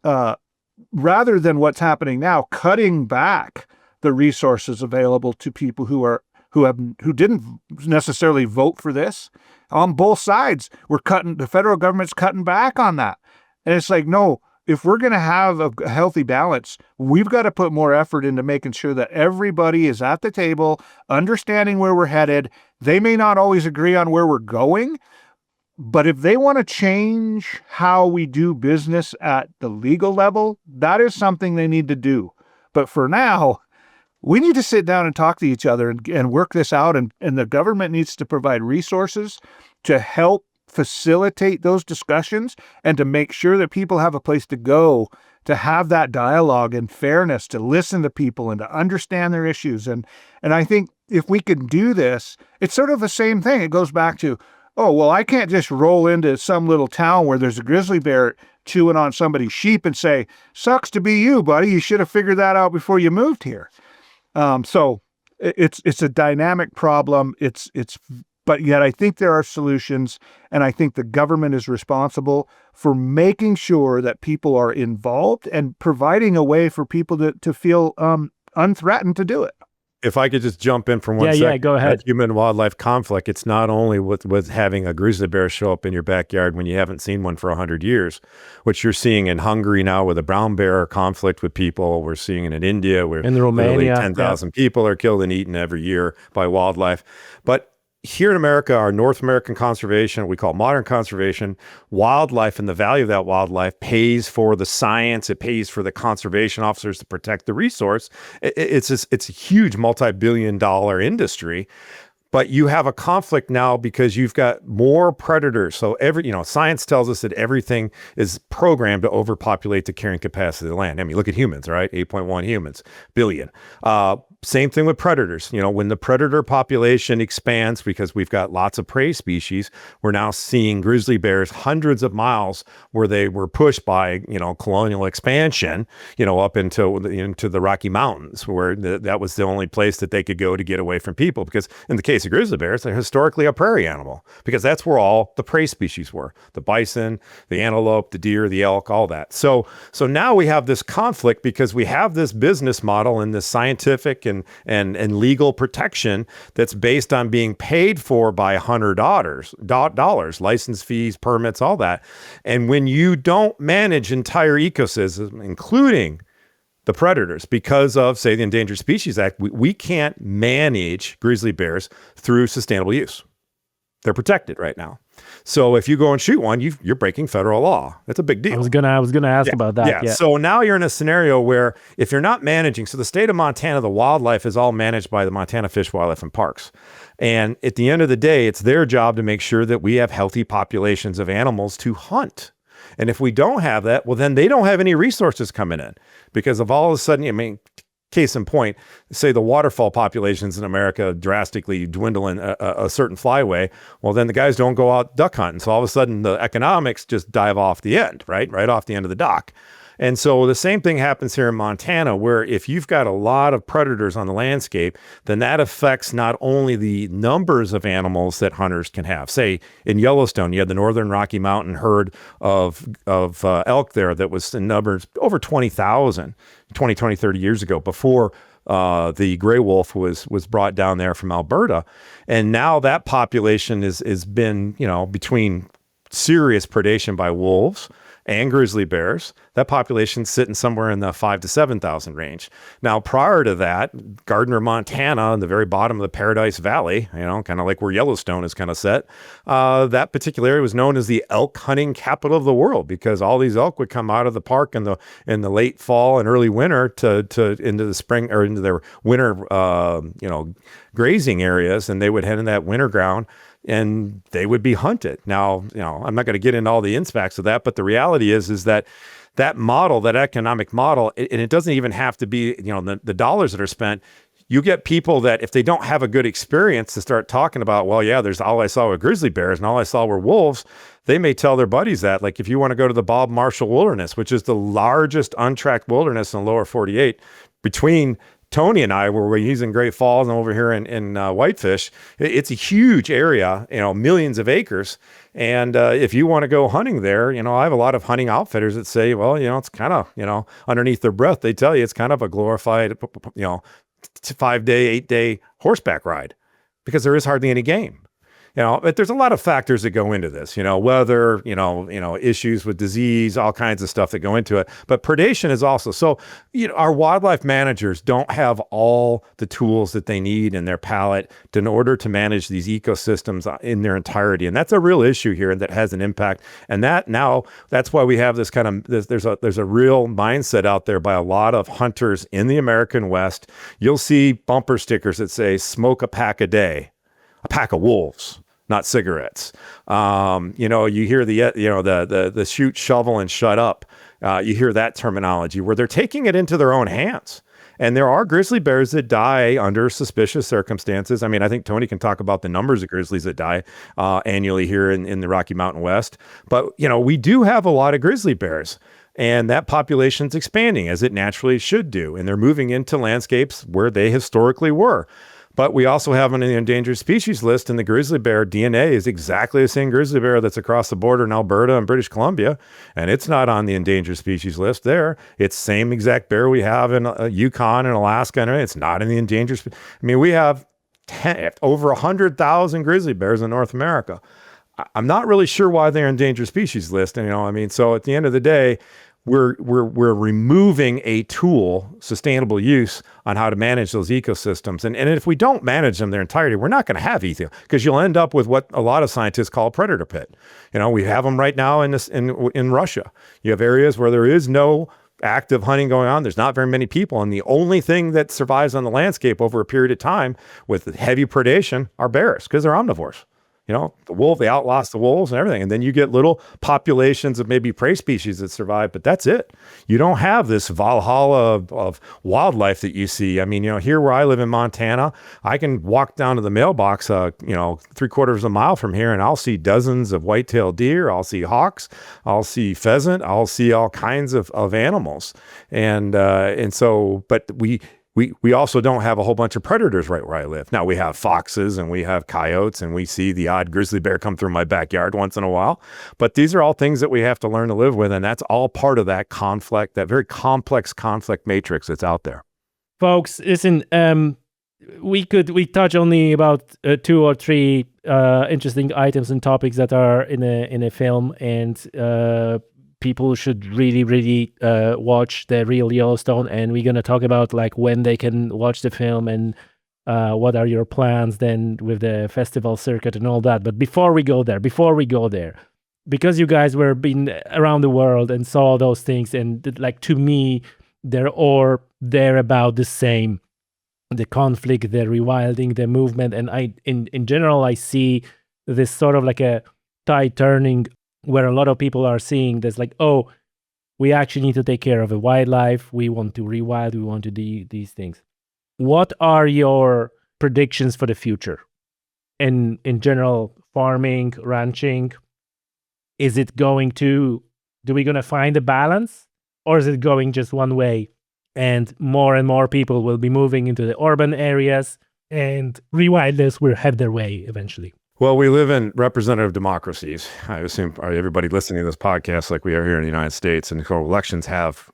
rather than what's happening now, cutting back the resources available to people who didn't necessarily vote for this. On both sides, the federal government's cutting back on that. And it's like, no, if we're going to have a healthy balance, we've got to put more effort into making sure that everybody is at the table, understanding where we're headed. They may not always agree on where we're going, but if they want to change how we do business at the legal level, that is something they need to do. But for now, we need to sit down and talk to each other and work this out. And the government needs to provide resources to help facilitate those discussions and to make sure that people have a place to go, to have that dialogue and fairness, to listen to people and to understand their issues. And I think if we can do this, it's sort of the same thing. It goes back to, oh, well, I can't just roll into some little town where there's a grizzly bear chewing on somebody's sheep and say, sucks to be you, buddy. You should have figured that out before you moved here. So it's a dynamic problem. But yet I think there are solutions, and I think the government is responsible for making sure that people are involved and providing a way for people to feel unthreatened to do it. If I could just jump in for one second. Yeah, go ahead. That human-wildlife conflict, it's not only with having a grizzly bear show up in your backyard when you haven't seen one for 100 years, which you're seeing in Hungary now with a brown bear conflict with people. We're seeing it in India where in Romania, 10,000 people are killed and eaten every year by wildlife. But here in America, our North American conservation, we call modern conservation, wildlife and the value of that wildlife pays for the science. It pays for the conservation officers to protect the resource. It's a huge multi-billion-dollar industry. But you have a conflict now because you've got more predators. So science tells us that everything is programmed to overpopulate the carrying capacity of the land. I mean, look at humans, right? 8.1 billion. Same thing with predators. When the predator population expands because we've got lots of prey species, we're now seeing grizzly bears hundreds of miles where they were pushed by, colonial expansion, up into the Rocky Mountains, where that was the only place that they could go to get away from people. Because in the case of grizzly bears, they're historically a prairie animal because that's where all the prey species were: the bison, the antelope, the deer, the elk, all that. So now we have this conflict because we have this business model and this scientific and legal protection that's based on being paid for by $100, license fees, permits, all that. And when you don't manage entire ecosystems, including the predators, because of, say, the Endangered Species Act, we can't manage grizzly bears through sustainable use. They're protected right now. So if you go and shoot one, you're breaking federal law. That's a big deal. I was gonna ask about that. Yeah. So now you're in a scenario where if you're not managing, so the state of Montana, the wildlife is all managed by the Montana Fish, Wildlife, and Parks. And at the end of the day, it's their job to make sure that we have healthy populations of animals to hunt. And if we don't have that, well, then they don't have any resources coming in because of all of a sudden, case in point, say the waterfowl populations in America drastically dwindle in a certain flyway. Well, then the guys don't go out duck hunting. So all of a sudden the economics just dive off the end, right off the end of the dock. And so the same thing happens here in Montana, where if you've got a lot of predators on the landscape, then that affects not only the numbers of animals that hunters can have. Say in Yellowstone, you had the Northern Rocky Mountain herd of elk there that was in numbers over 20,000, 20, 30 years ago, before the gray wolf was brought down there from Alberta. And now that population is been, between serious predation by wolves and grizzly bears. That population's sitting somewhere in the 5,000 to 7,000 range. Now, prior to that, Gardner, Montana, in the very bottom of the Paradise Valley, kind of like where Yellowstone is kind of set, that particular area was known as the elk hunting capital of the world, because all these elk would come out of the park in the late fall and early winter to into the spring, or into their winter grazing areas, and they would head in that winter ground and they would be hunted. Now, I'm not going to get into all the impacts of that, but the reality is that model, that economic model, and it doesn't even have to be, the dollars that are spent. You get people that, if they don't have a good experience, to start talking about, well, yeah, there's all I saw were grizzly bears and all I saw were wolves. They may tell their buddies that, like, if you want to go to the Bob Marshall Wilderness, which is the largest untracked wilderness in the lower 48, between Tony and I, where he's in Great Falls and over here in Whitefish, it's a huge area, millions of acres. And if you want to go hunting there, I have a lot of hunting outfitters that say, well, it's kind of, underneath their breath, they tell you it's kind of a glorified, 5-day, 8-day horseback ride, because there is hardly any game. But there's a lot of factors that go into this, weather, issues with disease, all kinds of stuff that go into it. But predation is also, so, our wildlife managers don't have all the tools that they need in their palette in order to manage these ecosystems in their entirety. And that's a real issue here, and that has an impact. And that's why we have this kind of, there's a real mindset out there by a lot of hunters in the American West. You'll see bumper stickers that say, smoke a pack a day, a pack of wolves, not cigarettes. You hear the shoot, shovel, and shut up. You hear that terminology, where they're taking it into their own hands. And there are grizzly bears that die under suspicious circumstances. I mean, I think Tony can talk about the numbers of grizzlies that die annually here in the Rocky Mountain West. But, we do have a lot of grizzly bears. And that population's expanding, as it naturally should do. And they're moving into landscapes where they historically were. But we also have an endangered species list, and the grizzly bear DNA is exactly the same grizzly bear that's across the border in Alberta and British Columbia, and it's not on the endangered species list there. It's the same exact bear we have in Yukon and Alaska, and it's not in the endangered. I mean, we have over 100,000 grizzly bears in North America. I'm not really sure why they're endangered species list, so at the end of the day, we're removing a tool, sustainable use, on how to manage those ecosystems. And if we don't manage them their entirety, we're not going to have ether, because you'll end up with what a lot of scientists call a predator pit. We have them right now in Russia. You have areas where there is no active hunting going on. There's not very many people. And the only thing that survives on the landscape over a period of time with heavy predation are bears, because they're omnivores. The wolf, they outlost the wolves and everything. And then you get little populations of maybe prey species that survive, but that's it. You don't have this Valhalla of wildlife that you see. I mean, here where I live in Montana, I can walk down to the mailbox, 3/4 of a mile from here, and I'll see dozens of white-tailed deer. I'll see hawks. I'll see pheasant. I'll see all kinds of animals. And so, but we also don't have a whole bunch of predators right where I live. Now, we have foxes and we have coyotes, and we see the odd grizzly bear come through my backyard once in a while. But these are all things that we have to learn to live with, and that's all part of that conflict, that very complex conflict matrix that's out there. Folks, listen, we touch only about 2 or 3 interesting items and topics that are in a film, and people should really watch the Real Yellowstone, and we're going to talk about like when they can watch the film and what are your plans then with the festival circuit and all that. But before we go there, because you guys were been around the world and saw those things, and like, to me, they're about the same, the conflict, the rewilding, the movement. And in general, I see this sort of like a tide turning, where a lot of people are seeing this like, oh, we actually need to take care of the wildlife. We want to rewild. We want to do these things. What are your predictions for the future? In general, farming, ranching, do we going to find a balance, or is it going just one way, and more people will be moving into the urban areas, and rewilders will have their way eventually? Well, we live in representative democracies. I assume everybody listening to this podcast, like we are here in the United States, and so elections have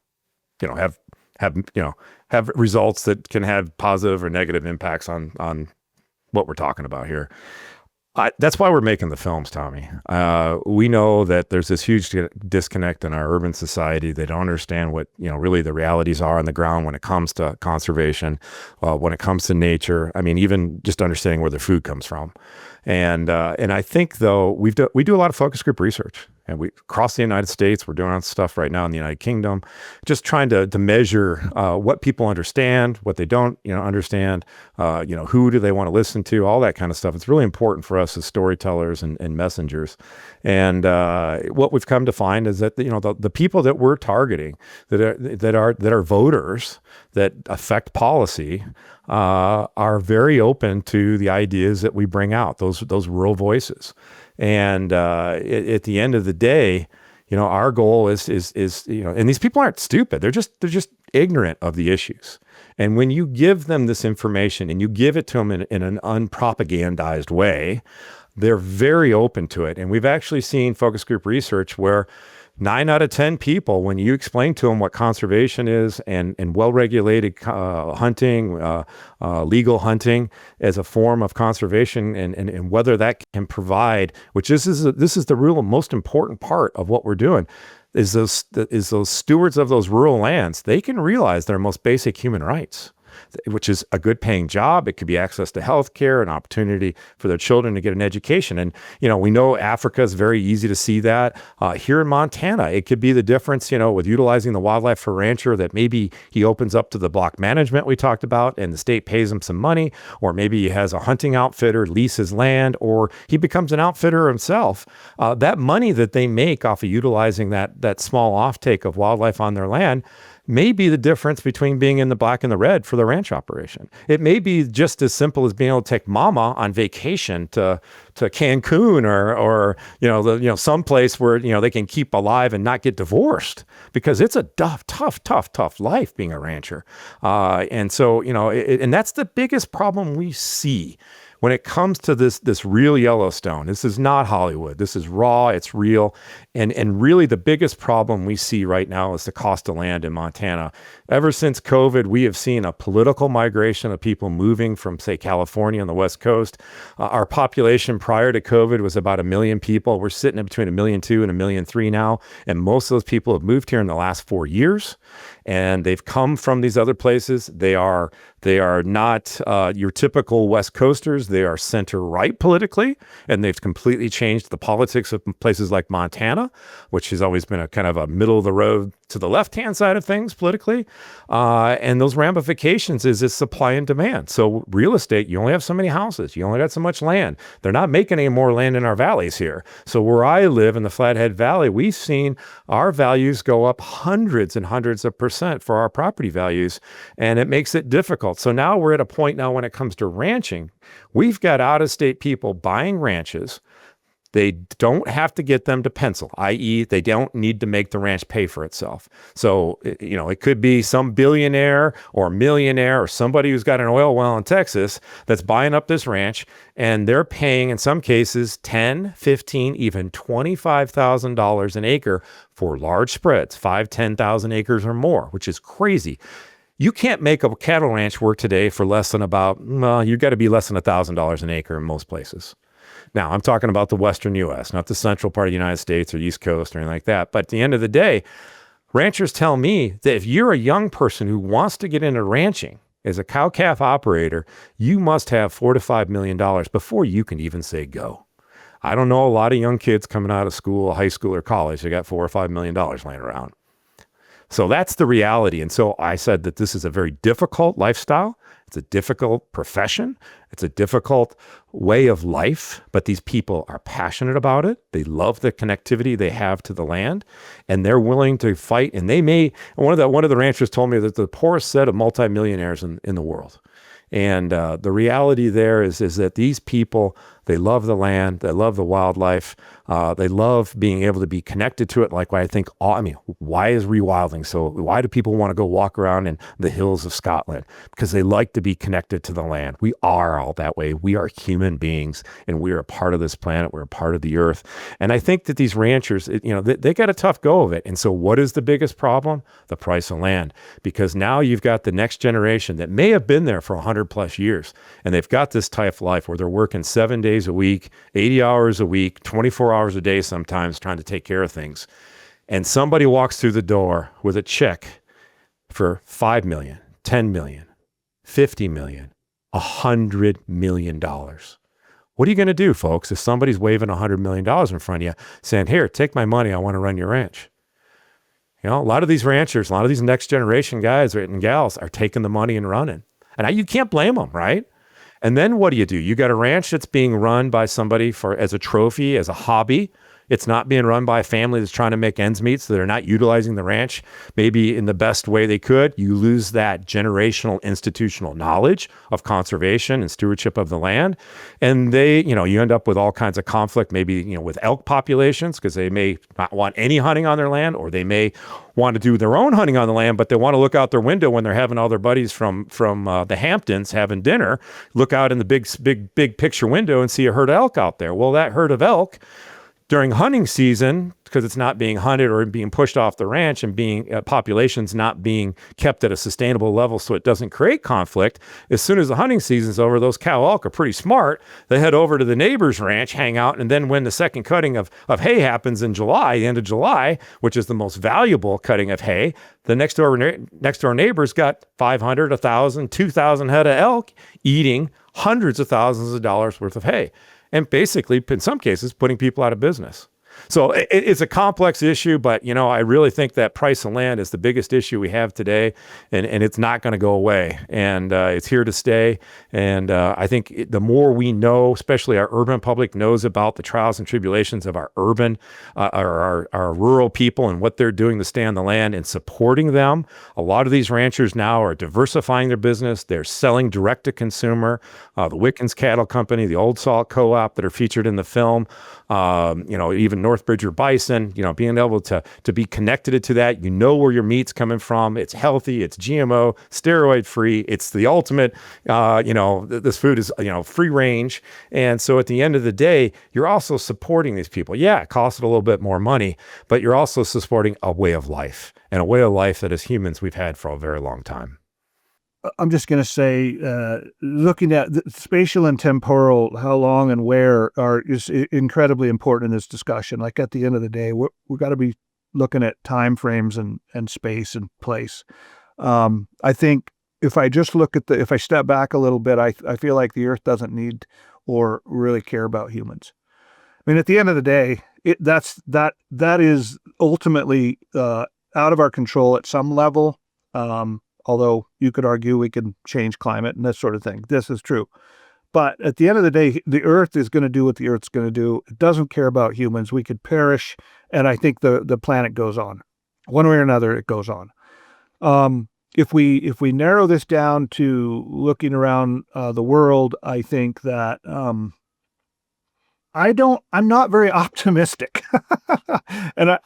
results that can have positive or negative impacts on what we're talking about here. That's why we're making the films, Tommy. We know that there's this huge disconnect in our urban society. They don't understand what, really the realities are on the ground when it comes to conservation, when it comes to nature. I mean, even just understanding where their food comes from. And I think, though, we do a lot of focus group research. And we across the United States, we're doing stuff right now in the United Kingdom, just trying to measure what people understand, what they don't, understand. Who do they want to listen to? All that kind of stuff. It's really important for us as storytellers and messengers. And what we've come to find is that the people that we're targeting, that are voters, that affect policy, are very open to the ideas that we bring out. Those rural voices. And at the end of the day, our goal is and these people aren't stupid. They're just ignorant of the issues. And when you give them this information and you give it to them in an unpropagandized way, they're very open to it. And we've actually seen focus group research where 9 out of 10 people, when you explain to them what conservation is and well-regulated hunting, legal hunting as a form of conservation and whether that can provide, which this is the real most important part of what we're doing, is those stewards of those rural lands, they can realize their most basic human rights, which is a good paying job. It could be access to health care, an opportunity for their children to get an education. And, we know Africa is very easy to see that. Here in Montana, it could be the difference, with utilizing the wildlife for a rancher, that maybe he opens up to the block management we talked about and the state pays him some money, or maybe he has a hunting outfitter lease his land, or he becomes an outfitter himself. That money that they make off of utilizing that small offtake of wildlife on their land may be the difference between being in the black and the red for the ranch operation. It may be just as simple as being able to take mama on vacation to Cancun or some place where they can keep alive and not get divorced, because it's a tough life being a rancher. And so and that's the biggest problem we see when it comes to this real Yellowstone. This is not Hollywood. This is raw. It's real. And really the biggest problem we see right now is the cost of land in Montana. Ever since COVID, we have seen a political migration of people moving from, say, California on the West Coast. Our population prior to COVID was about 1 million people. We're sitting at between 1.2 million and 1.3 million now. And most of those people have moved here in the last 4 years. And they've come from these other places. They are not your typical West Coasters. They are center-right politically, and they've completely changed the politics of places like Montana, which has always been a kind of a middle-of-the-road to the left-hand side of things politically. And those ramifications is this supply and demand. So real estate, you only have so many houses. You only got so much land. They're not making any more land in our valleys here. So where I live in the Flathead Valley, we've seen our values go up hundreds and hundreds of % for our property values, and it makes it difficult. So now we're at a point now when it comes to ranching, we've got out-of-state people buying ranches. They don't have to get them to pencil, i.e. they don't need to make the ranch pay for itself. So, it could be some billionaire or millionaire or somebody who's got an oil well in Texas that's buying up this ranch, and they're paying, in some cases, $10,000, $15,000, even $25,000 an acre for large spreads, 5,000, 10,000 acres or more, which is crazy. You can't make a cattle ranch work today for less than you got to be less than $1,000 an acre in most places. Now, I'm talking about the Western U.S., not the central part of the United States or the East Coast or anything like that. But at the end of the day, ranchers tell me that if you're a young person who wants to get into ranching as a cow-calf operator, you must have $4 to $5 million before you can even say go. I don't know a lot of young kids coming out of school, high school, or college. They got $4 or $5 million laying around. So that's the reality. And so I said that this is a very difficult lifestyle. It's a difficult profession. It's a difficult way of life, but these people are passionate about it. They love the connectivity they have to the land, and they're willing to fight. And they may, one of the ranchers told me that the poorest set of multimillionaires in the world. And the reality there is that these people, they love the land, they love the wildlife, they love being able to be connected to it. Like why is rewilding so? Why do people want to go walk around in the hills of Scotland? Because they like to be connected to the land. We are all that way. We are human beings, and we are a part of this planet. We're a part of the earth. And I think that these ranchers, they got a tough go of it. And so what is the biggest problem? The price of land. Because now you've got the next generation that may have been there for 100 plus years, and they've got this type of life where they're working 7 days days a week, 80 hours a week, 24 hours a day sometimes trying to take care of things. And somebody walks through the door with a check for $5 million, $10 million, $50 million, $100 million. What are you going to do, folks, if somebody's waving $100 million in front of you saying, here, take my money, I want to run your ranch? You know, a lot of these ranchers, a lot of these next generation guys and gals are taking the money and running. And you can't blame them, right? And then what do? You got a ranch that's being run by somebody as a trophy, as a hobby. It's not being run by a family that's trying to make ends meet, so they're not utilizing the ranch maybe in the best way they could. You lose that generational institutional knowledge of conservation and stewardship of the land. And you end up with all kinds of conflict, maybe, with elk populations, because they may not want any hunting on their land, or they may want to do their own hunting on the land, but they want to look out their window when they're having all their buddies from the Hamptons having dinner, look out in the big picture window and see a herd of elk out there. Well, that herd of elk during hunting season, because it's not being hunted or being pushed off the ranch and being populations not being kept at a sustainable level so it doesn't create conflict, as soon as the hunting season's over, those cow elk are pretty smart. They head over to the neighbor's ranch, hang out, and then when the second cutting of hay happens in July, the end of July, which is the most valuable cutting of hay, the next door neighbor's got 500, 1,000, 2,000 head of elk eating hundreds of thousands of dollars worth of hay. And basically, in some cases, putting people out of business. So it's a complex issue, but, I really think that price of land is the biggest issue we have today, and it's not going to go away. And it's here to stay. And I think the more we know, especially our urban public knows about the trials and tribulations of our urban, our rural people and what they're doing to stay on the land and supporting them. A lot of these ranchers now are diversifying their business. They're selling direct to consumer. The Wickens Cattle Company, the Old Salt Co-op that are featured in the film, even North Bridger bison, being able to be connected to that, where your meat's coming from. It's healthy, it's GMO, steroid free. It's the ultimate, this food is, free range. And so at the end of the day, you're also supporting these people. Yeah, it costs a little bit more money, but you're also supporting a way of life, and a way of life that as humans we've had for a very long time. I'm just going to say, looking at the spatial and temporal, how long and where is incredibly important in this discussion. Like at the end of the day, we've got to be looking at time frames and space and place. I think if I just if I step back a little bit, I feel like the earth doesn't need or really care about humans. I mean, at the end of the day, that is ultimately out of our control at some level. Although you could argue we can change climate and that sort of thing. This is true. But at the end of the day, the earth is going to do what the earth's going to do. It doesn't care about humans. We could perish. And I think the planet goes on. One way or another, it goes on. If we narrow this down to looking around the world, I think that I'm not very optimistic. and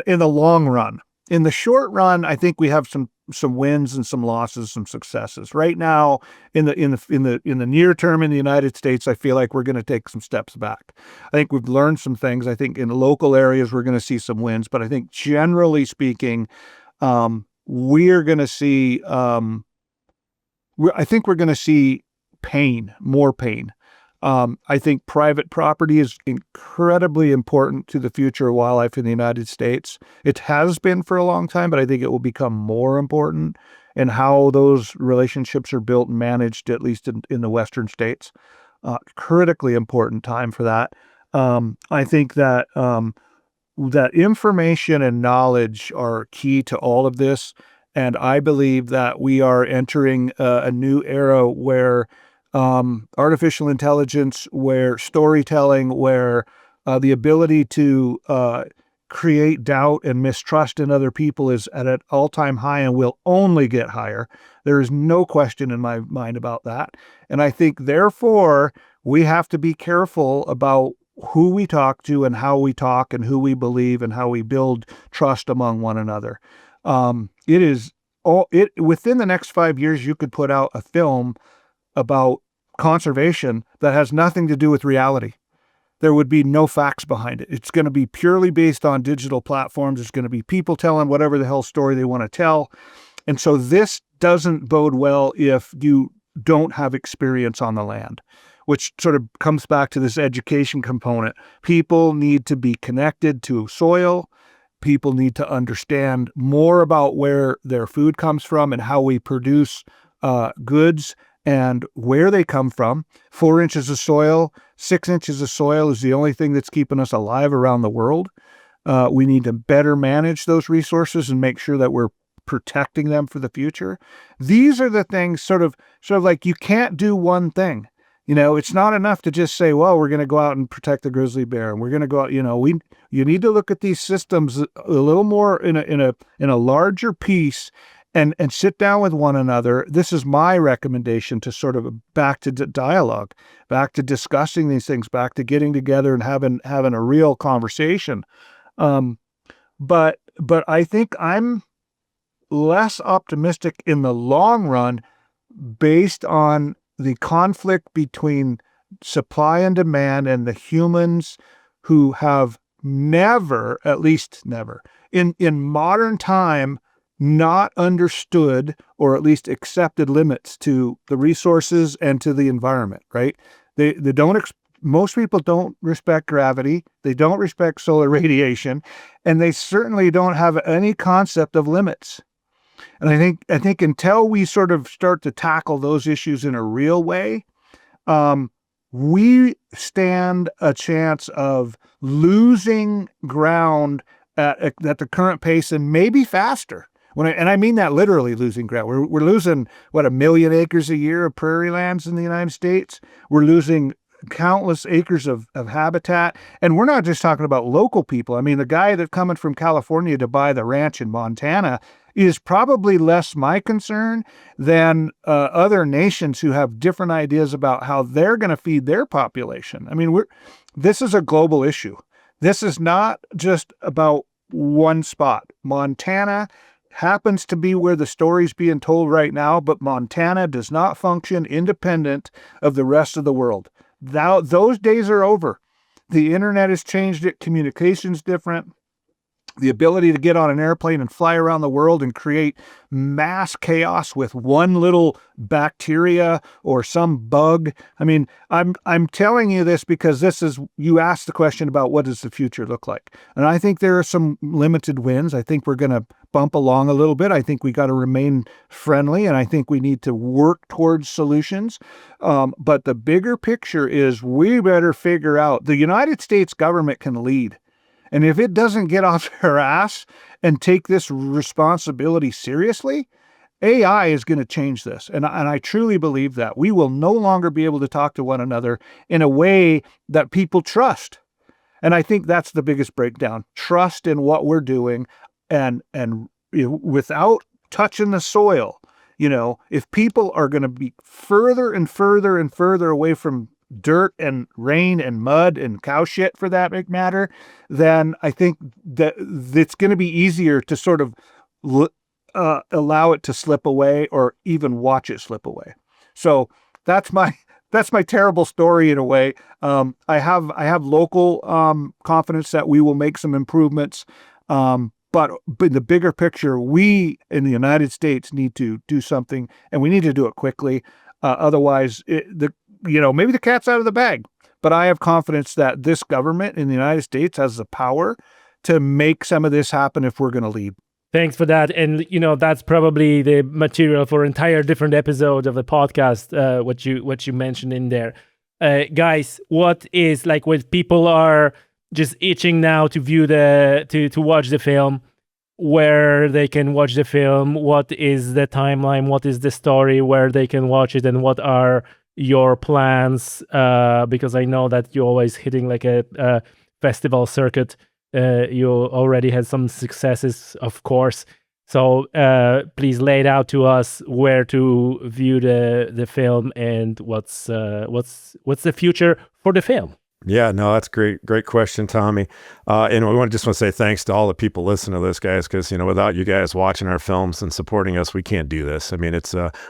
in the long run. In the short run, I think we have some wins and some losses, some successes. Right now, in the near term in the United States, I feel like we're going to take some steps back. I think we've learned some things. I think in local areas we're going to see some wins, but I think generally speaking, we're going to see. I think we're going to see pain, more pain. I think private property is incredibly important to the future of wildlife in the United States. It has been for a long time, but I think it will become more important in how those relationships are built and managed, at least in the Western states. Critically important time for that. I think that that information and knowledge are key to all of this. And I believe that we are entering a new era where artificial intelligence, where storytelling, where the ability to create doubt and mistrust in other people is at an all-time high and will only get higher. There is no question in my mind about that. And I think, therefore, we have to be careful about who we talk to and how we talk and who we believe and how we build trust among one another. Within the next 5 years, you could put out a film about conservation that has nothing to do with reality. There would be no facts behind it. It's going to be purely based on digital platforms. It's going to be people telling whatever the hell story they want to tell. And so this doesn't bode well if you don't have experience on the land. which sort of comes back to this education component. People need to be connected to soil. People need to understand more about where their food comes from and how we produce goods and where they come from. 4 inches of soil, 6 inches of soil is the only thing that's keeping us alive around the world. We need to better manage those resources and make sure that we're protecting them for the future. These are the things sort of like you can't do one thing. It's not enough to just say, well, we're going to go out and protect the grizzly bear, and we're going to go out, you need to look at these systems a little more in a larger piece and sit down with one another. This is my recommendation to sort of back to dialogue, back to discussing these things, back to getting together and having a real conversation. But I think I'm less optimistic in the long run based on the conflict between supply and demand and the humans who have never, at least never, in modern time, not understood or at least accepted limits to the resources and to the environment, right? They don't, most people don't respect gravity. They don't respect solar radiation, and they certainly don't have any concept of limits. And I think until we sort of start to tackle those issues in a real way, we stand a chance of losing ground at the current pace and maybe faster. And I mean that literally losing ground. We're losing, 1 million acres a year of prairie lands in the United States. We're losing countless acres of habitat. And we're not just talking about local people. I mean, the guy that's coming from California to buy the ranch in Montana is probably less my concern than other nations who have different ideas about how they're going to feed their population. I mean, this is a global issue. This is not just about one spot. Montana happens to be where the story's being told right now, but Montana does not function independent of the rest of the world. Those days are over. The internet has changed it. Communication's different. The ability to get on an airplane and fly around the world and create mass chaos with one little bacteria or some bug. I mean, I'm telling you this because you asked the question about what does the future look like. And I think there are some limited wins. I think we're going to bump along a little bit. I think we got to remain friendly, and I think we need to work towards solutions. But the bigger picture is we better figure out, the United States government can lead. And if it doesn't get off their ass and take this responsibility seriously, AI is going to change this. And I truly believe that. We will no longer be able to talk to one another in a way that people trust. And I think that's the biggest breakdown. Trust in what we're doing and without touching the soil. If people are going to be further and further and further away from dirt and rain and mud and cow shit for that matter, then I think that it's going to be easier to sort of allow it to slip away or even watch it slip away. So that's my terrible story in a way. I have local confidence that we will make some improvements. But in the bigger picture, we in the United States need to do something, and we need to do it quickly. Otherwise, maybe the cat's out of the bag. But I have confidence that this government in the United States has the power to make some of this happen if we're going to lead. Thanks for that. And, that's probably the material for an entire different episode of the podcast, what you mentioned in there. Guys, what is, like, when people are just itching now to view to watch the film, where they can watch the film, what is the timeline, what is the story, where they can watch it, and what are your plans? Because I know that you're always hitting like a festival circuit. You already had some successes, of course. So please lay it out to us where to view the film and what's the future for the film. Yeah, no, that's great. Great question, Tommy. And we just want to say thanks to all the people listening to this, guys, because, without you guys watching our films and supporting us, we can't do this. I mean,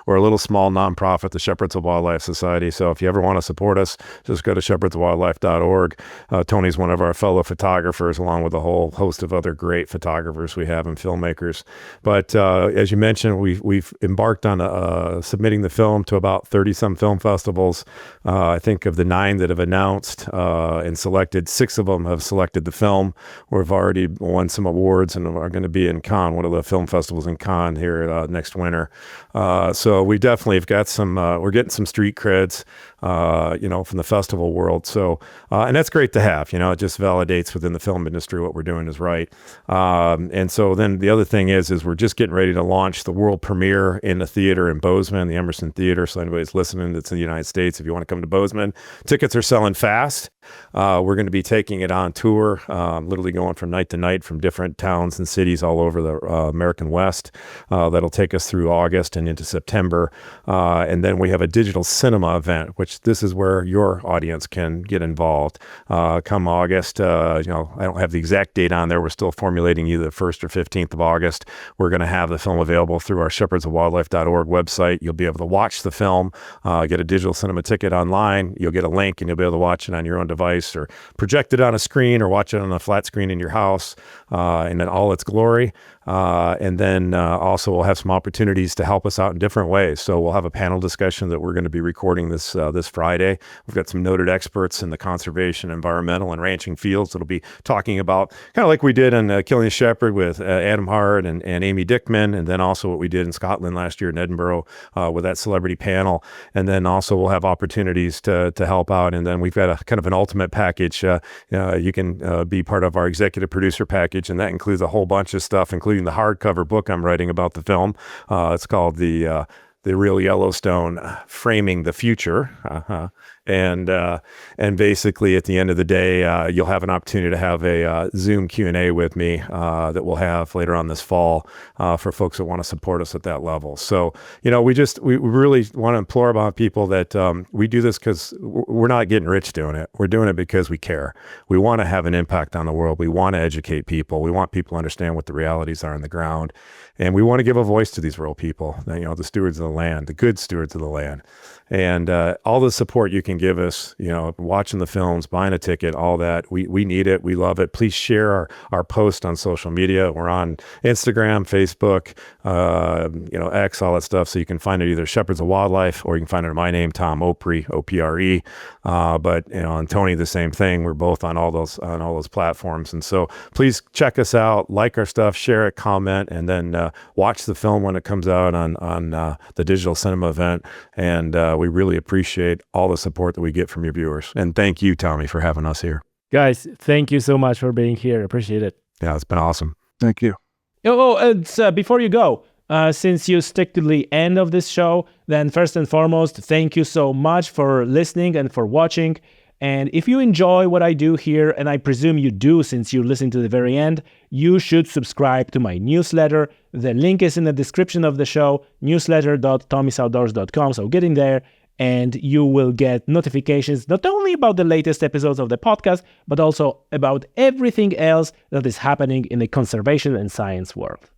we're a little small nonprofit, the Shepherds of Wildlife Society. So if you ever want to support us, just go to shepherdsofwildlife.org. Tony's one of our fellow photographers, along with a whole host of other great photographers we have and filmmakers. But as you mentioned, we've embarked on submitting the film to about 30-some film festivals. I think of the 9 that have announced and selected, 6 of them have selected the film. We've already won some awards and are going to be in Cannes, one of the film festivals in Cannes here next winter. So we definitely have got some, we're getting some street creds, from the festival world. So, and that's great to have, it just validates within the film industry what we're doing is right. And so then the other thing is we're just getting ready to launch the world premiere in the theater in Bozeman, the Emerson Theater. So anybody's listening that's in the United States, if you want to come to Bozeman, tickets are selling fast. We're going to be taking it on tour, literally going from night to night from different towns and cities all over the American West. That'll take us through August and into September. And then we have a digital cinema event, which this is where your audience can get involved. Come August, I don't have the exact date on there. We're still formulating either the 1st or 15th of August. We're going to have the film available through our shepherdsofwildlife.org website. You'll be able to watch the film, get a digital cinema ticket online. You'll get a link and you'll be able to watch it on your own device or project it on a screen or watch it on a flat screen in your house in all its glory. And then also we'll have some opportunities to help us out in different ways. So we'll have a panel discussion that we're going to be recording this Friday. We've got some noted experts in the conservation, environmental, and ranching fields that'll be talking about kind of like we did in Killing a Shepherd with Adam Hart and Amy Dickman, and then also what we did in Scotland last year in Edinburgh with that celebrity panel. And then also we'll have opportunities to help out. And then we've got a kind of an ultimate package. You can be part of our executive producer package, and that includes a whole bunch of stuff, including the hardcover book I'm writing about the film. It's called the Real Yellowstone, Framing the Future. And basically at the end of the day, you'll have an opportunity to have a Zoom Q&A with me that we'll have later on this fall for folks that want to support us at that level. So, we really want to implore about people that we do this because we're not getting rich doing it. We're doing it because we care. We want to have an impact on the world. We want to educate people. We want people to understand what the realities are on the ground. And we want to give a voice to these rural people, the stewards of the land, the good stewards of the land. And all the support you can give us, watching the films, buying a ticket, all that, we need it. We love it. Please share our post on social media. We're on Instagram, Facebook, X, all that stuff. So you can find it either Shepherds of Wildlife or you can find it in my name, Tom Opre, Opre. But and Tony, the same thing. We're both on all those platforms. And so please check us out, like our stuff, share it, comment, and then watch the film when it comes out on the digital cinema event. And we really appreciate all the support that we get from your viewers. And thank you, Tommy, for having us here. Guys, thank you so much for being here. Appreciate it. Yeah, it's been awesome. Thank you. Before you go, since you stick to the end of this show, then first and foremost, thank you so much for listening and for watching. And if you enjoy what I do here, and I presume you do since you listen to the very end, you should subscribe to my newsletter. The link is in the description of the show, newsletter.tommysoutdoors.com. So get in there and you will get notifications not only about the latest episodes of the podcast, but also about everything else that is happening in the conservation and science world.